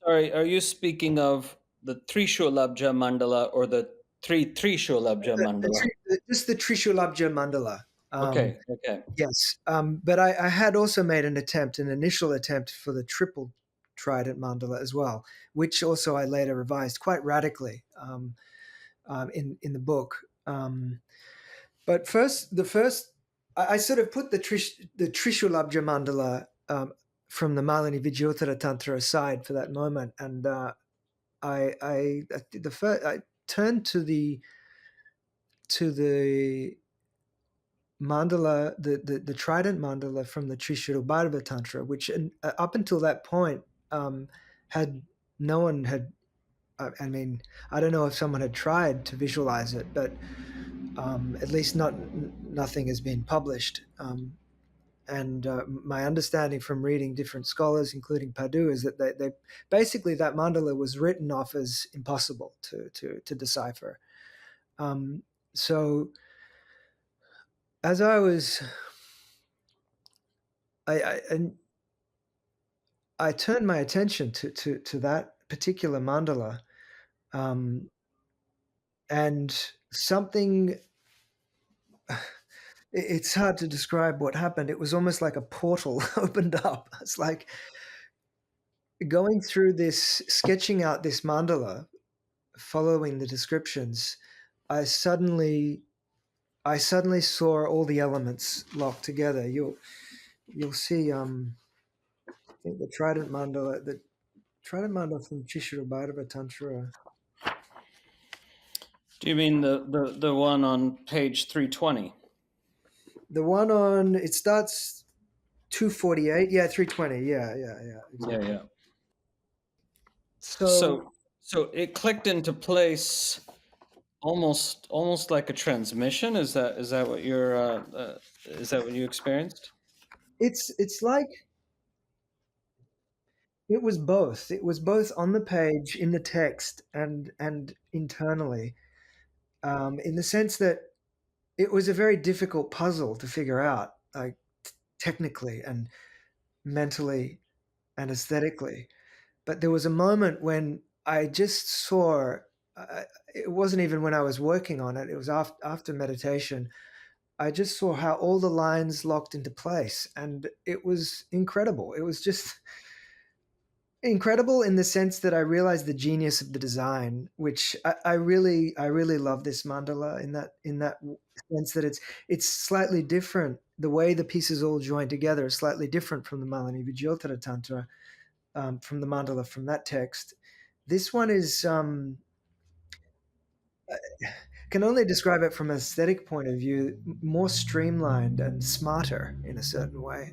Sorry, are you speaking of the Trishulabja mandala or the Trishulabja mandala? Just the Trishulabja mandala. Okay, okay. Yes, but I had also made an initial attempt for the triple trident mandala as well, which also I later revised quite radically in the book. But the first I sort of put the Trishulabja mandala from the Malini Vidyotara Tantra aside for that moment, and I turned to the mandala, the trident mandala from the Trishulabhadra Tantra, which up until that point um, had no one had. I mean, I don't know if someone had tried to visualize it, but at least nothing has been published. And my understanding from reading different scholars, including Padu, is that they basically that mandala was written off as impossible to decipher. Um, so as I was, and I turned my attention to that particular mandala, um, and something. It's hard to describe what happened. It was almost like a portal opened up. It's like going through this, sketching out this mandala, following the descriptions. I suddenly, I suddenly saw all the elements locked together. You'll see. I think the Trident mandala from Chishurabhadava Tantra. Do you mean the one on page 320? The one on it starts 248. Yeah, 320. Yeah. Yeah, Exactly. yeah. So So so it clicked into place almost like a transmission. Is that what is that what you experienced? it's like it was both. It was both on the page, in the text, and internally, in the sense that it was a very difficult puzzle to figure out, like technically and mentally and aesthetically. But there was a moment when I just saw. It wasn't even when I was working on it. It was after meditation. I just saw how all the lines locked into place, and it was incredible. It was just incredible in the sense that I realized the genius of the design, which I really love this mandala in that sense that it's slightly different. The way the pieces all join together is slightly different from the Malini Vidyotara Tantra, from the mandala from that text. This one is can only describe it from an aesthetic point of view, more streamlined and smarter in a certain way.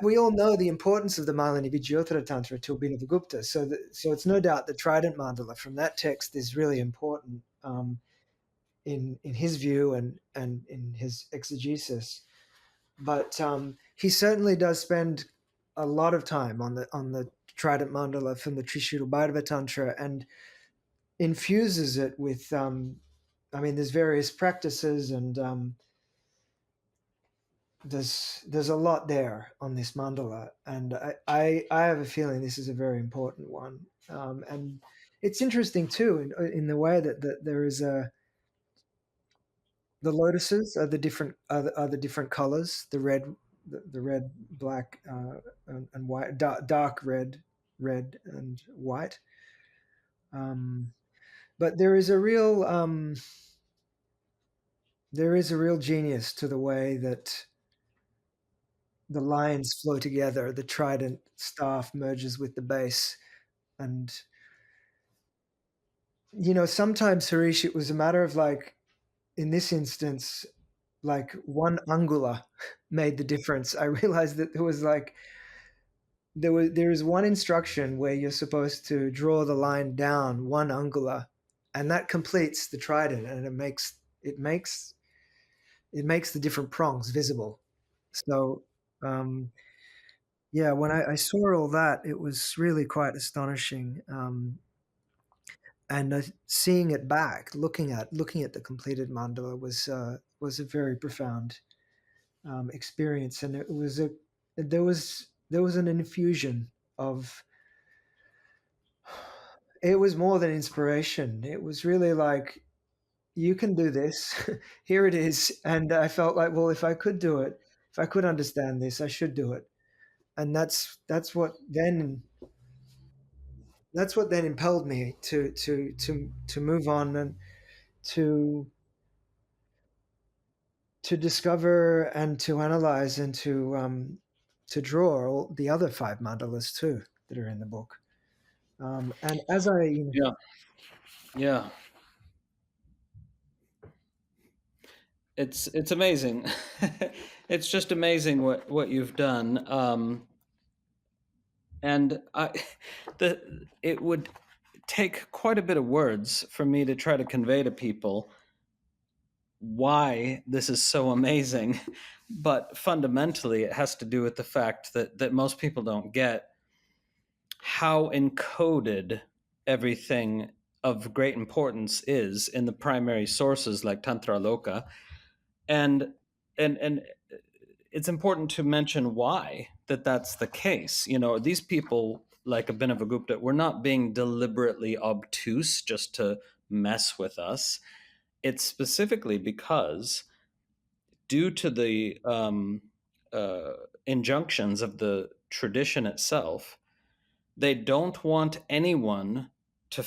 We all know the importance of the Malini Vidyotara Tantra to Abhinavagupta, so it's no doubt the Trident Mandala from that text is really important, in his view and in his exegesis. But he certainly does spend a lot of time on the Trident Mandala from the Trishulabhadra Tantra and infuses it with. I mean, there's various practices and there's a lot there on this mandala, and I have a feeling this is a very important one. And it's interesting too in the way that there is the lotuses are the different colors, the red, black, and white, dark red and white. Um, but there is a real genius to the way that the lines flow together. The trident staff merges with the base, and sometimes, Harish, it was a matter of, like, in this instance, like one angula made the difference. I realized that there is one instruction where you're supposed to draw the line down one angula, and that completes the trident, and it makes the different prongs visible. So, um, yeah, when I saw all that, it was really quite astonishing. And seeing it back, looking at the completed mandala was a very profound experience, and there was an infusion of. It was more than inspiration. It was really like, you can do this. Here it is, and I felt like, well, if I could do it, if I could understand this, I should do it. And that's what then impelled me to move on and to to discover and to analyze and to draw all the other five mandalas too that are in the book. And as I Yeah, yeah. It's amazing. It's just amazing what you've done. And it would take quite a bit of words for me to try to convey to people why this is so amazing. But fundamentally, it has to do with the fact that most people don't get how encoded everything of great importance is in the primary sources like Tantrāloka. And and it's important to mention why that's the case. These people like Abhinavagupta were not being deliberately obtuse just to mess with us. It's specifically because, due to the uh, injunctions of the tradition itself, they don't want anyone to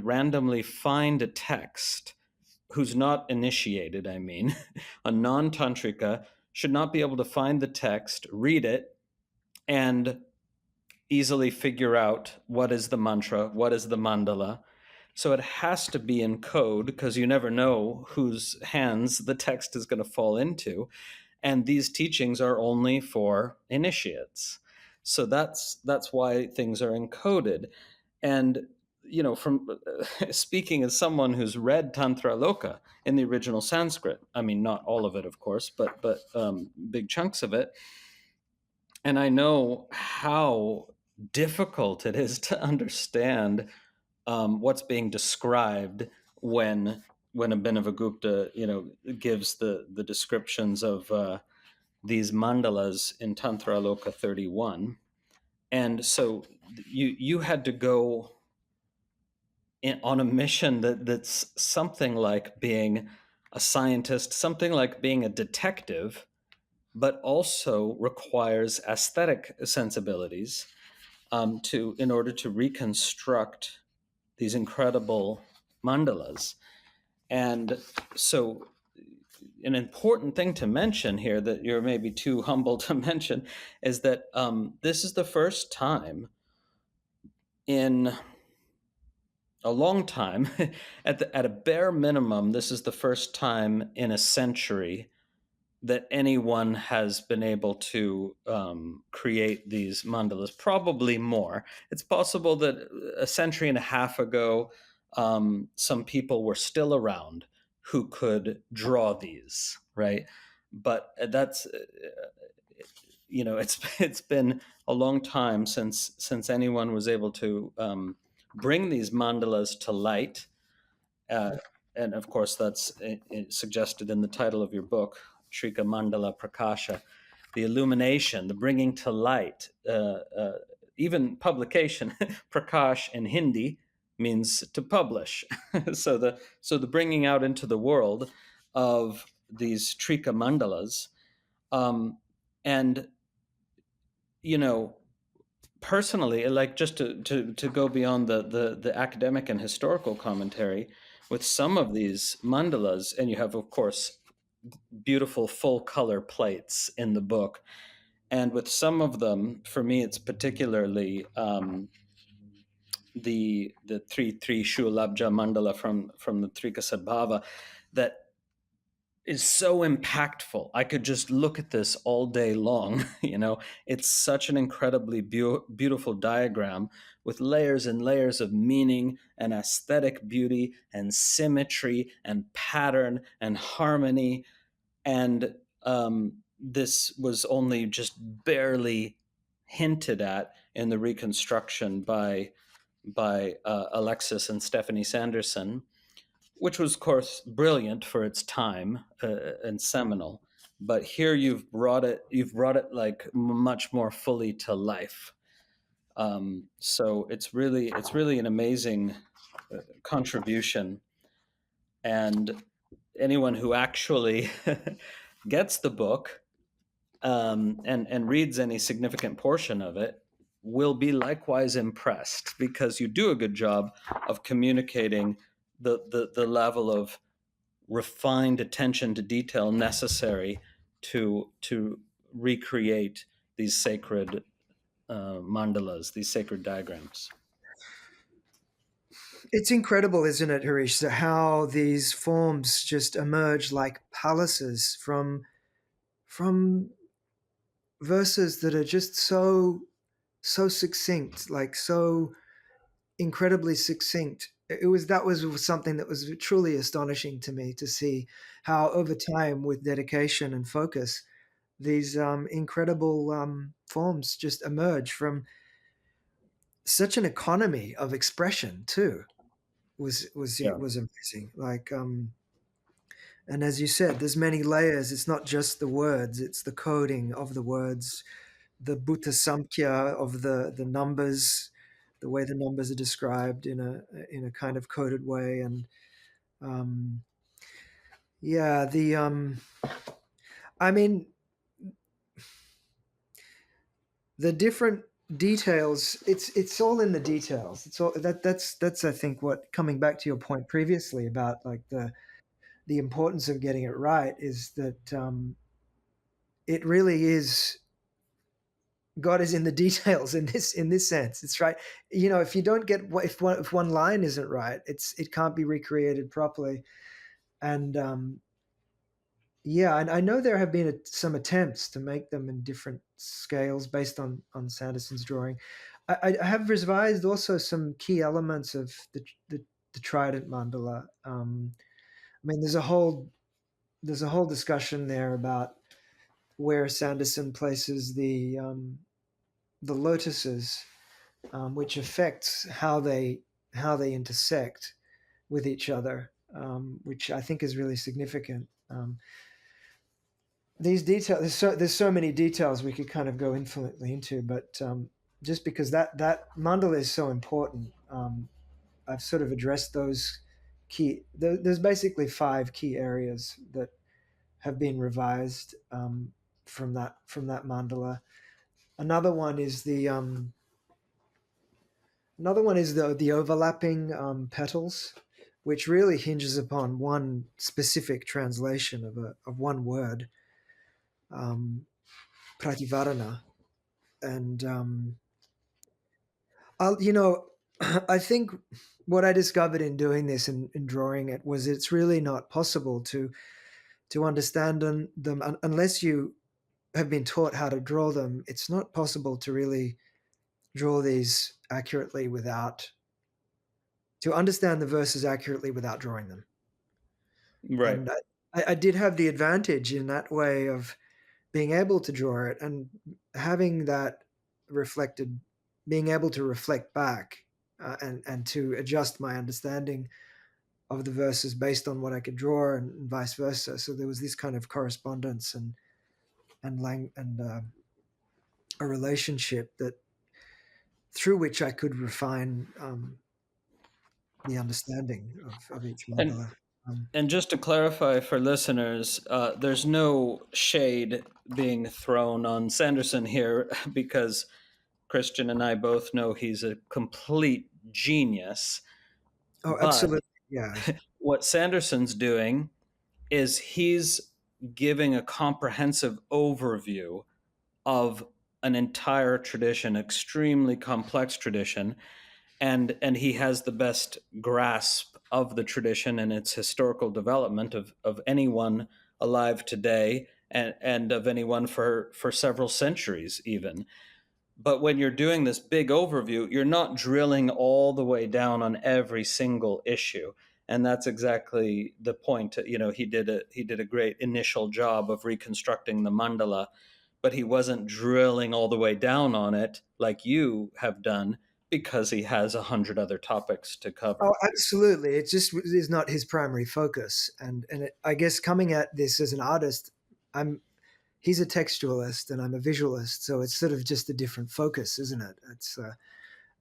randomly find a text who's not initiated. I mean, a non-tantrika should not be able to find the text, read it, and easily figure out what is the mantra, what is the mandala. So it has to be in code, because you never know whose hands the text is going to fall into. And these teachings are only for initiates. So that's why things are encoded. And from speaking as someone who's read Tantrāloka in the original Sanskrit, I mean, not all of it, of course, but big chunks of it, and I know how difficult it is to understand what's being described when Abhinavagupta, gives the descriptions of these mandalas in Tantrāloka 31. And so you had to go on a mission that's something like being a scientist, something like being a detective, but also requires aesthetic sensibilities in order to reconstruct these incredible mandalas. And so, an important thing to mention here that you're maybe too humble to mention is that this is the first time in a long time, at a bare minimum, this is the first time in a century that anyone has been able to create these mandalas. Probably more. It's possible that a century and a half ago, some people were still around who could draw these, right? But that's it's been a long time since anyone was able to bring these mandalas to light. Uh, and of course, that's suggested in the title of your book, Trika Maṇḍala Prakāśa, the illumination, the bringing to light. Even publication, Prakash in Hindi means to publish. so the bringing out into the world of these Trika Mandalas, and personally, like, just to go beyond the academic and historical commentary, with some of these mandalas, and you have, of course, beautiful full color plates in the book, and with some of them, for me, it's particularly the 3-3 Shulabja mandala from the Trika Sadbhava that is so impactful. I could just look at this all day long. It's such an incredibly beautiful diagram with layers and layers of meaning and aesthetic beauty and symmetry and pattern and harmony. And this was only just barely hinted at in the reconstruction by Alexis and Stephanie Sanderson, which was, of course, brilliant for its time and seminal. But here you've brought it like much more fully to life. So it's really an amazing contribution, and anyone who actually gets the book and reads any significant portion of it will be likewise impressed, because you do a good job of communicating the level of refined attention to detail necessary to recreate these sacred mandalas, these sacred diagrams. It's incredible, isn't it, Harish, that how these forms just emerge like palaces from verses that are just so succinct, like so incredibly succinct. It was that was something that was truly astonishing to me to see how over time, with dedication and focus, these incredible forms just emerge from such an economy of expression too. Yeah. Was amazing. Like and as you said, there's many layers. It's not just the words; it's the coding of the words, the Bhuta Samkhya of the numbers, the way the numbers are described in a kind of coded way, and um, yeah, the I mean the different details. It's all in the details. It's all that's I think what, coming back to your point previously about like the importance of getting it right, is that it really is. God is in the details in this sense. It's right. You know, if you don't get if one line isn't right, it can't be recreated properly. And yeah, and I know there have been some attempts to make them in different scales based on Sanderson's drawing. I have revised also some key elements of the Trident mandala. I mean, there's a whole discussion there about where Sanderson places the lotuses, which affects how they intersect with each other, which I think is really significant. These details, there's so many details we could kind of go infinitely into, but just because that mandala is so important, I've sort of addressed those key. There's basically five key areas that have been revised from that mandala. Another one is the overlapping petals, which really hinges upon one specific translation of one word, um, prativarana. And you know, I think what I discovered in doing this and in drawing it was it's really not possible to understand them unless you have been taught how to draw them. It's not possible to really draw these accurately without to understand the verses accurately without drawing them. Right. And I did have the advantage in that way of being able to draw it and having that reflected, being able to reflect back and to adjust my understanding of the verses based on what I could draw and vice versa. So there was this kind of correspondence and a relationship that through which I could refine the understanding of each And mandala. Um, and just to clarify for listeners, there's no shade being thrown on Sanderson here because Christian and I both know he's a complete genius. oh, But absolutely, yeah. what Sanderson's doing is he's giving a comprehensive overview of an entire tradition, extremely complex tradition, and he has the best grasp of the tradition and its historical development of anyone alive today and of anyone for several centuries even. But when you're doing this big overview, you're not drilling all the way down on every single issue. And that's exactly the point. You know, he did a great initial job of reconstructing the mandala, but he wasn't drilling all the way down on it like you have done because he has 100 other topics to Oh, cover. absolutely. It just is not his primary focus, I guess coming at this as an artist, I'm he's a textualist and I'm a visualist, so it's sort of just a different focus, isn't it? It's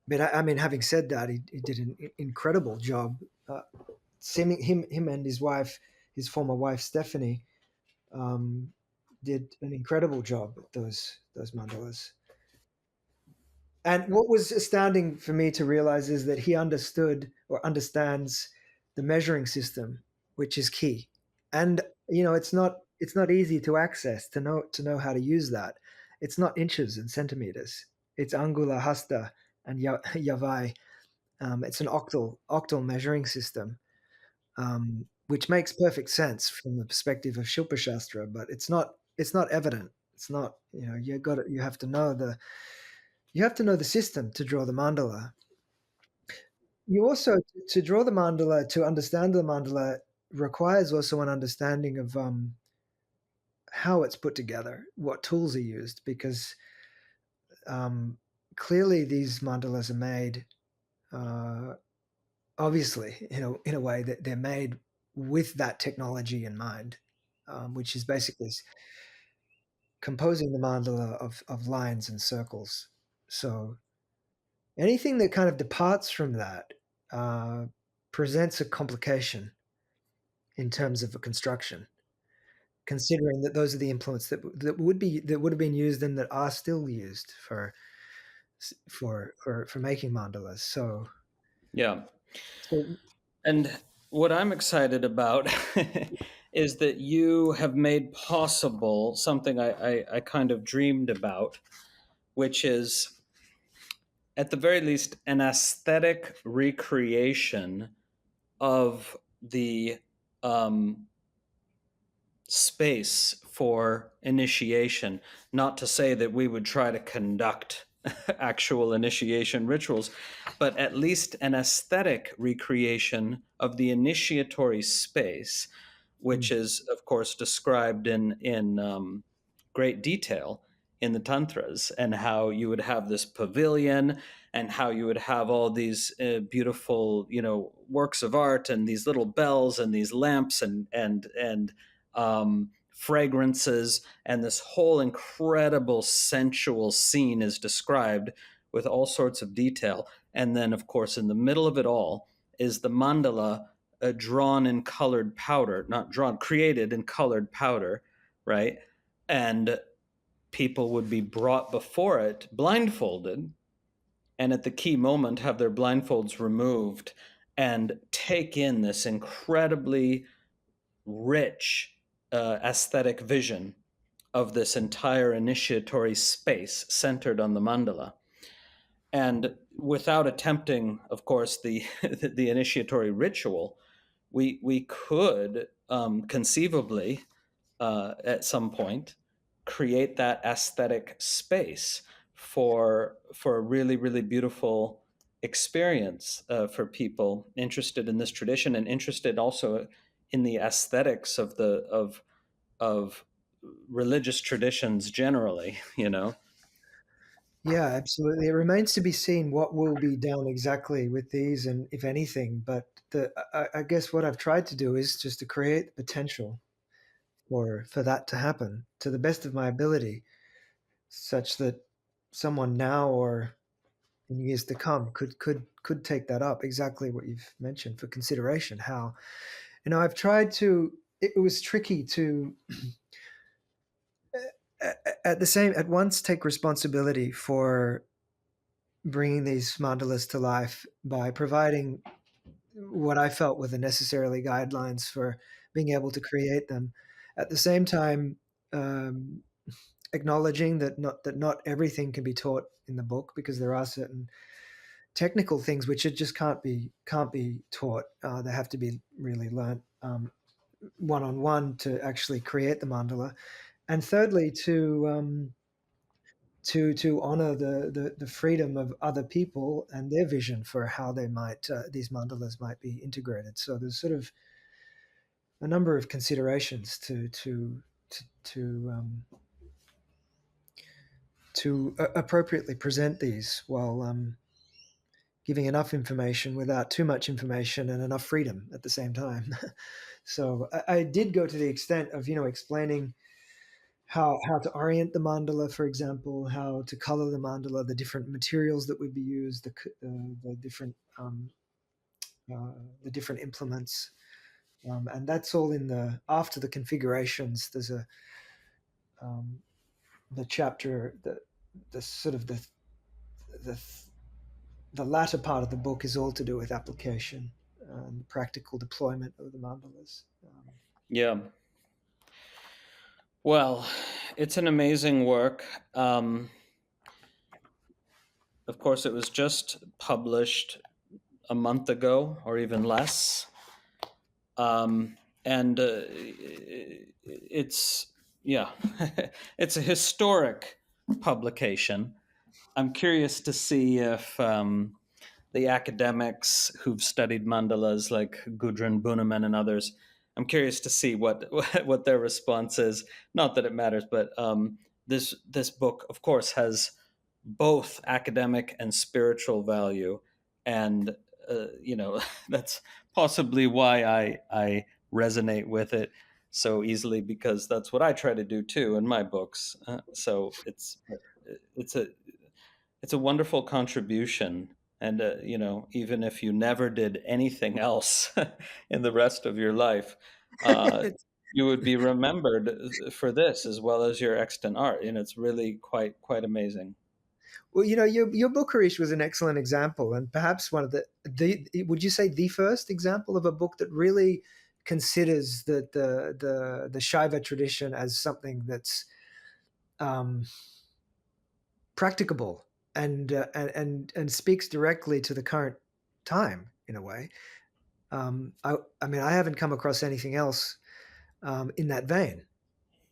but I mean, having said that, he did an incredible job. Seeming him and his wife, his former wife Stephanie, um, did an incredible job at those mandalas. And what was astounding for me to realize is that he understood or understands the measuring system, which is key. And it's not easy to access, to know how to use that. It's not inches and centimeters. It's angula, hasta, and yavai. It's an octal measuring system, which makes perfect sense from the perspective of Shilpa Shastra, but it's not evident. It's not, you have to know the system to draw the mandala. You also, to draw the mandala, to understand the mandala, requires also an understanding of how it's put together, what tools are used, because um, clearly these mandalas are made, uh, obviously, in a way that they're made with that technology in mind, which is basically composing the mandala of lines and circles. So anything that kind of departs from that uh, presents a complication in terms of a construction, considering that those are the implements that would have been used and that are still used for making mandalas. Yeah. So And what I'm excited about is that you have made possible something I kind of dreamed about, which is, at the very least, an aesthetic recreation of the um, space for initiation. Not to say that we would try to conduct actual initiation rituals, but at least an aesthetic recreation of the initiatory space, which mm, is, of course, described in great detail in the tantras, and how you would have this pavilion, and how you would have all these beautiful, works of art, and these little bells, and these lamps, and fragrances, and this whole incredible sensual scene is described with all sorts of detail. And then, of course, in the middle of it all is the mandala, drawn in colored powder, not drawn, created in colored powder, right? And people would be brought before it blindfolded, and at the key moment have their blindfolds removed and take in this incredibly rich aesthetic vision of this entire initiatory space centered on the mandala. And without attempting, of course, the the initiatory ritual, we could conceivably, at some point, create that aesthetic space for a really, really beautiful experience for people interested in this tradition, and interested also in the aesthetics of religious traditions generally. yeah, absolutely. It remains to be seen what will be done exactly with these, and if anything. But I guess what I've tried to do is just to create the potential for that to happen to the best of my ability, such that someone now or in years to come could take that up, exactly what you've mentioned, for consideration. How, I've tried to. It was tricky to at once take responsibility for bringing these mandalas to life by providing what I felt were the necessarily guidelines for being able to create them. At the same time, um, acknowledging that not everything can be taught in the book, because there are certain technical things which it just can't be taught. They have to be really learnt one on one to actually create the mandala. And thirdly, to honor the freedom of other people and their vision for how these mandalas might be integrated. So there's sort of a number of considerations to appropriately present these, while giving enough information without too much information, and enough freedom at the same time. So I did go to the extent of explaining how to orient the mandala, for example, how to color the mandala, the different materials that would be used, the different uh, the different implements, and that's all in the after the configurations. There's a um, the chapter, the sort of the the latter part of the book is all to do with application and practical deployment of the mandalas. Yeah. Well, it's an amazing work. Of course, it was just published a month ago or even less. And it's, yeah, it's a historic publication. I'm curious to see if the academics who've studied mandalas, like Gudrun Buneman and others, I'm curious to see what their response is. Not that it matters, but this book, of course, has both academic and spiritual value, and that's possibly why I resonate with it so easily, because that's what I try to do too in my books. So it's a it's a wonderful contribution, and even if you never did anything else in the rest of your life, uh, you would be remembered for this as well as your extant art, and it's really quite amazing. Well, your book, Harish, was an excellent example, and perhaps one of the would you say the first example of a book that really considers the Shaiva tradition as something that's um, practicable and speaks directly to the current time in a way. I mean, I haven't come across anything else in that vein.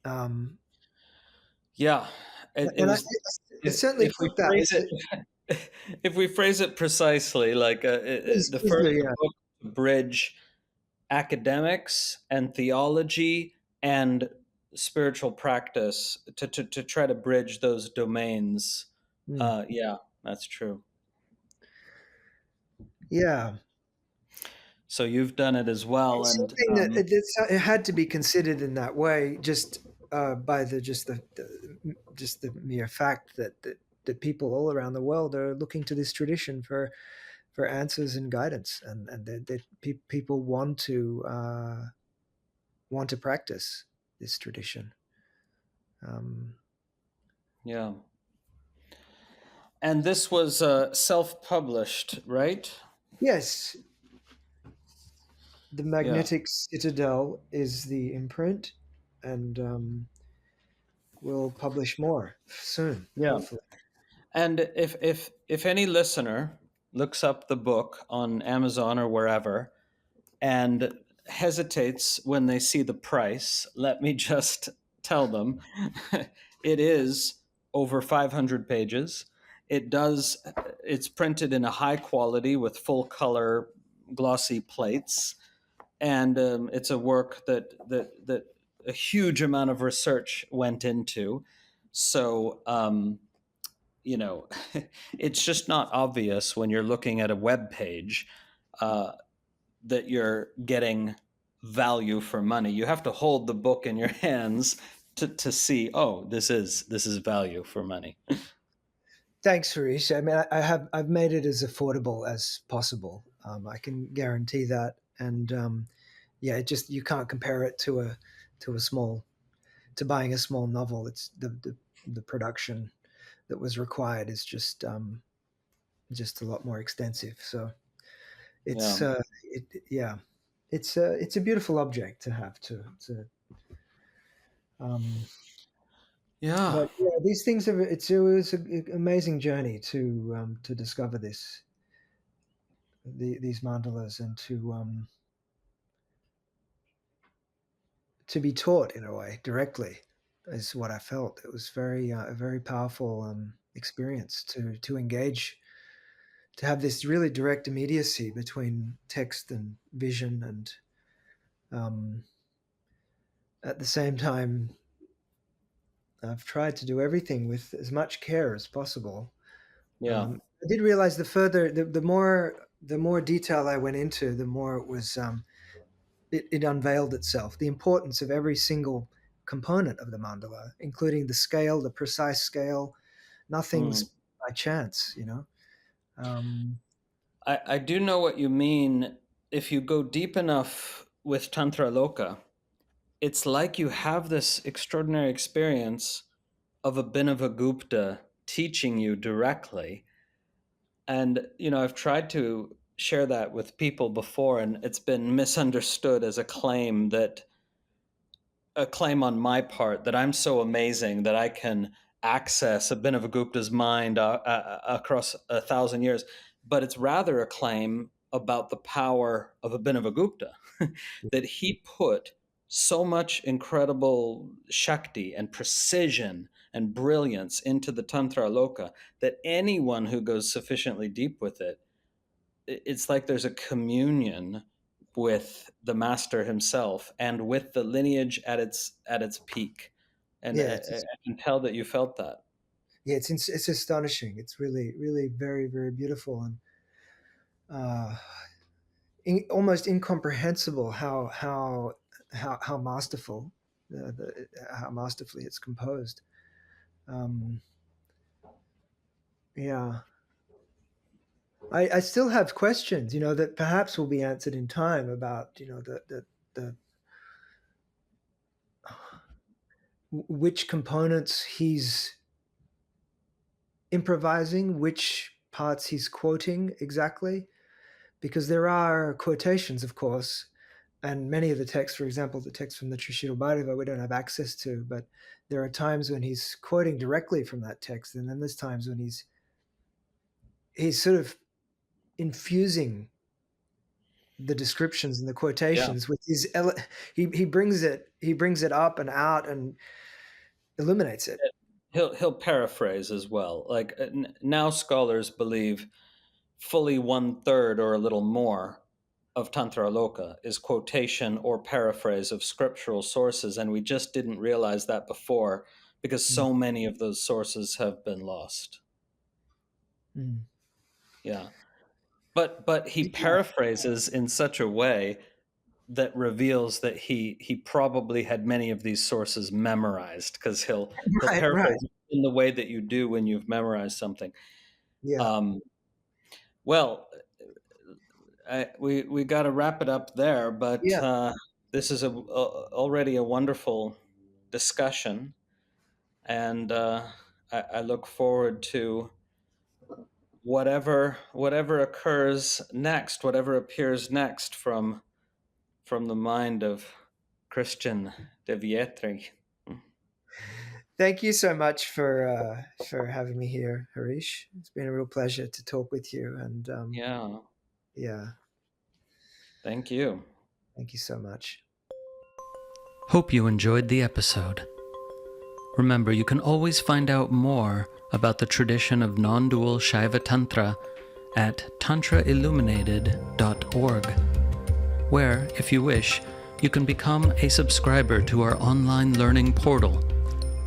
Um, Yeah, it and was. I certainly If we took that phrase as it, if we phrase it precisely, like please, the please first do, yeah. book to bridge academics and theology and spiritual practice, to try to bridge those domains. Mm. Yeah, that's true. Yeah. So you've done it as well, It's and something that it had to be considered in that way, just by just the mere fact that people all around the world are looking to this tradition for answers and guidance, and people want to practice this tradition. Um, yeah. And this was self-published, right? yes, the Yeah, Magnetic Citadel is the imprint, and we'll publish more soon, yeah. hopefully. And if any listener looks up the book on Amazon or wherever and hesitates when they see the price, let me just tell them it is over 500 pages. It's printed in a high quality with full color glossy plates, and it's a work that a huge amount of research went into. So you know, it's just not obvious when you're looking at a web page uh, that you're getting value for money. You have to hold the book in your hands to see, oh, this is value for money. Thanks, Harish. I mean, I've made it as affordable as possible. I can guarantee that, and yeah, it just you can't compare it to a small to buying a small novel. It's the production that was required is just a lot more extensive. So Yeah, it's yeah, it's a beautiful object to have to um, yeah, but yeah, these things are it was an amazing journey to discover these mandalas and to be taught in a way directly is what I felt. It was a very powerful experience to engage, to have this really direct immediacy between text and vision, and um, at the same time, I've tried to do everything with as much care as possible. yeah, I did realize the more detail I went into, the more it was it unveiled itself, the importance of every single component of the mandala, including the scale, the precise scale. mm. Nothing's by chance, you know. Um, I do know what you mean. If you go deep enough with Tantrāloka, it's like you have this extraordinary experience of Abhinavagupta teaching you directly. And, I've tried to share that with people before, and it's been misunderstood as a claim that a claim on my part that I'm so amazing that I can access Abhinavagupta's mind across 1,000 years, but it's rather a claim about the power of Abhinavagupta, that he put so much incredible Shakti and precision and brilliance into the Tantrāloka that anyone who goes sufficiently deep with it, it's like there's a communion with the master himself and with the lineage at its peak, and Yeah, I can tell that you felt that. yeah, it's astonishing. It's really, really very, very beautiful, and uh, almost incomprehensible how masterful, how masterfully it's composed. Um, yeah, I still have questions, that perhaps will be answered in time about, the which components he's improvising, which parts he's quoting exactly, because there are quotations, of course, and many of the texts, for example, the text from the Trishita Bhairava, we don't have access to, but there are times when he's quoting directly from that text, and then there's times when he's sort of infusing the descriptions and the Yeah, quotations with his he brings it up and out and illuminates it. he'll paraphrase as well. Like now, scholars believe fully 1/3 or a little more of Tantrāloka is quotation or paraphrase of scriptural sources, and we just didn't realize that before because Mm. so many of those sources have been lost. Mm. Yeah. But he Yeah. paraphrases in such a way that reveals that he probably had many of these sources memorized, because he'll Right, right. paraphrase in the way that you do when you've memorized something. Yeah. Um, well, we got to wrap it up there, but Yeah. this is already a wonderful discussion, and I look forward to whatever occurs next, whatever appears next from the mind of Christian de Vietri. Thank you so much for having me here, Harish. It's been a real pleasure to talk with you, and Yeah, yeah, thank you. thank you so much. Hope you enjoyed the episode. Remember, you can always find out more about the tradition of non-dual Shaiva Tantra at tantrailluminated.org, where, if you wish, you can become a subscriber to our online learning portal,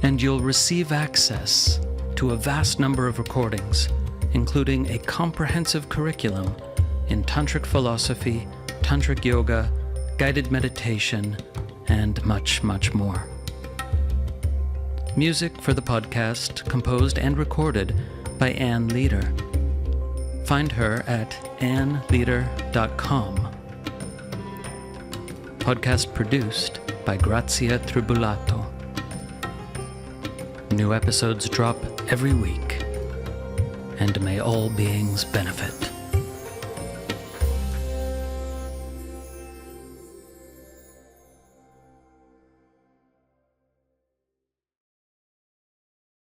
and you'll receive access to a vast number of recordings, including a comprehensive curriculum in Tantric philosophy, Tantric yoga, guided meditation, and much, much more. Music for the podcast composed and recorded by Ann Leader. Find her at annleader.com. Podcast produced by Grazia Tribulato. New episodes drop every week, and may all beings benefit.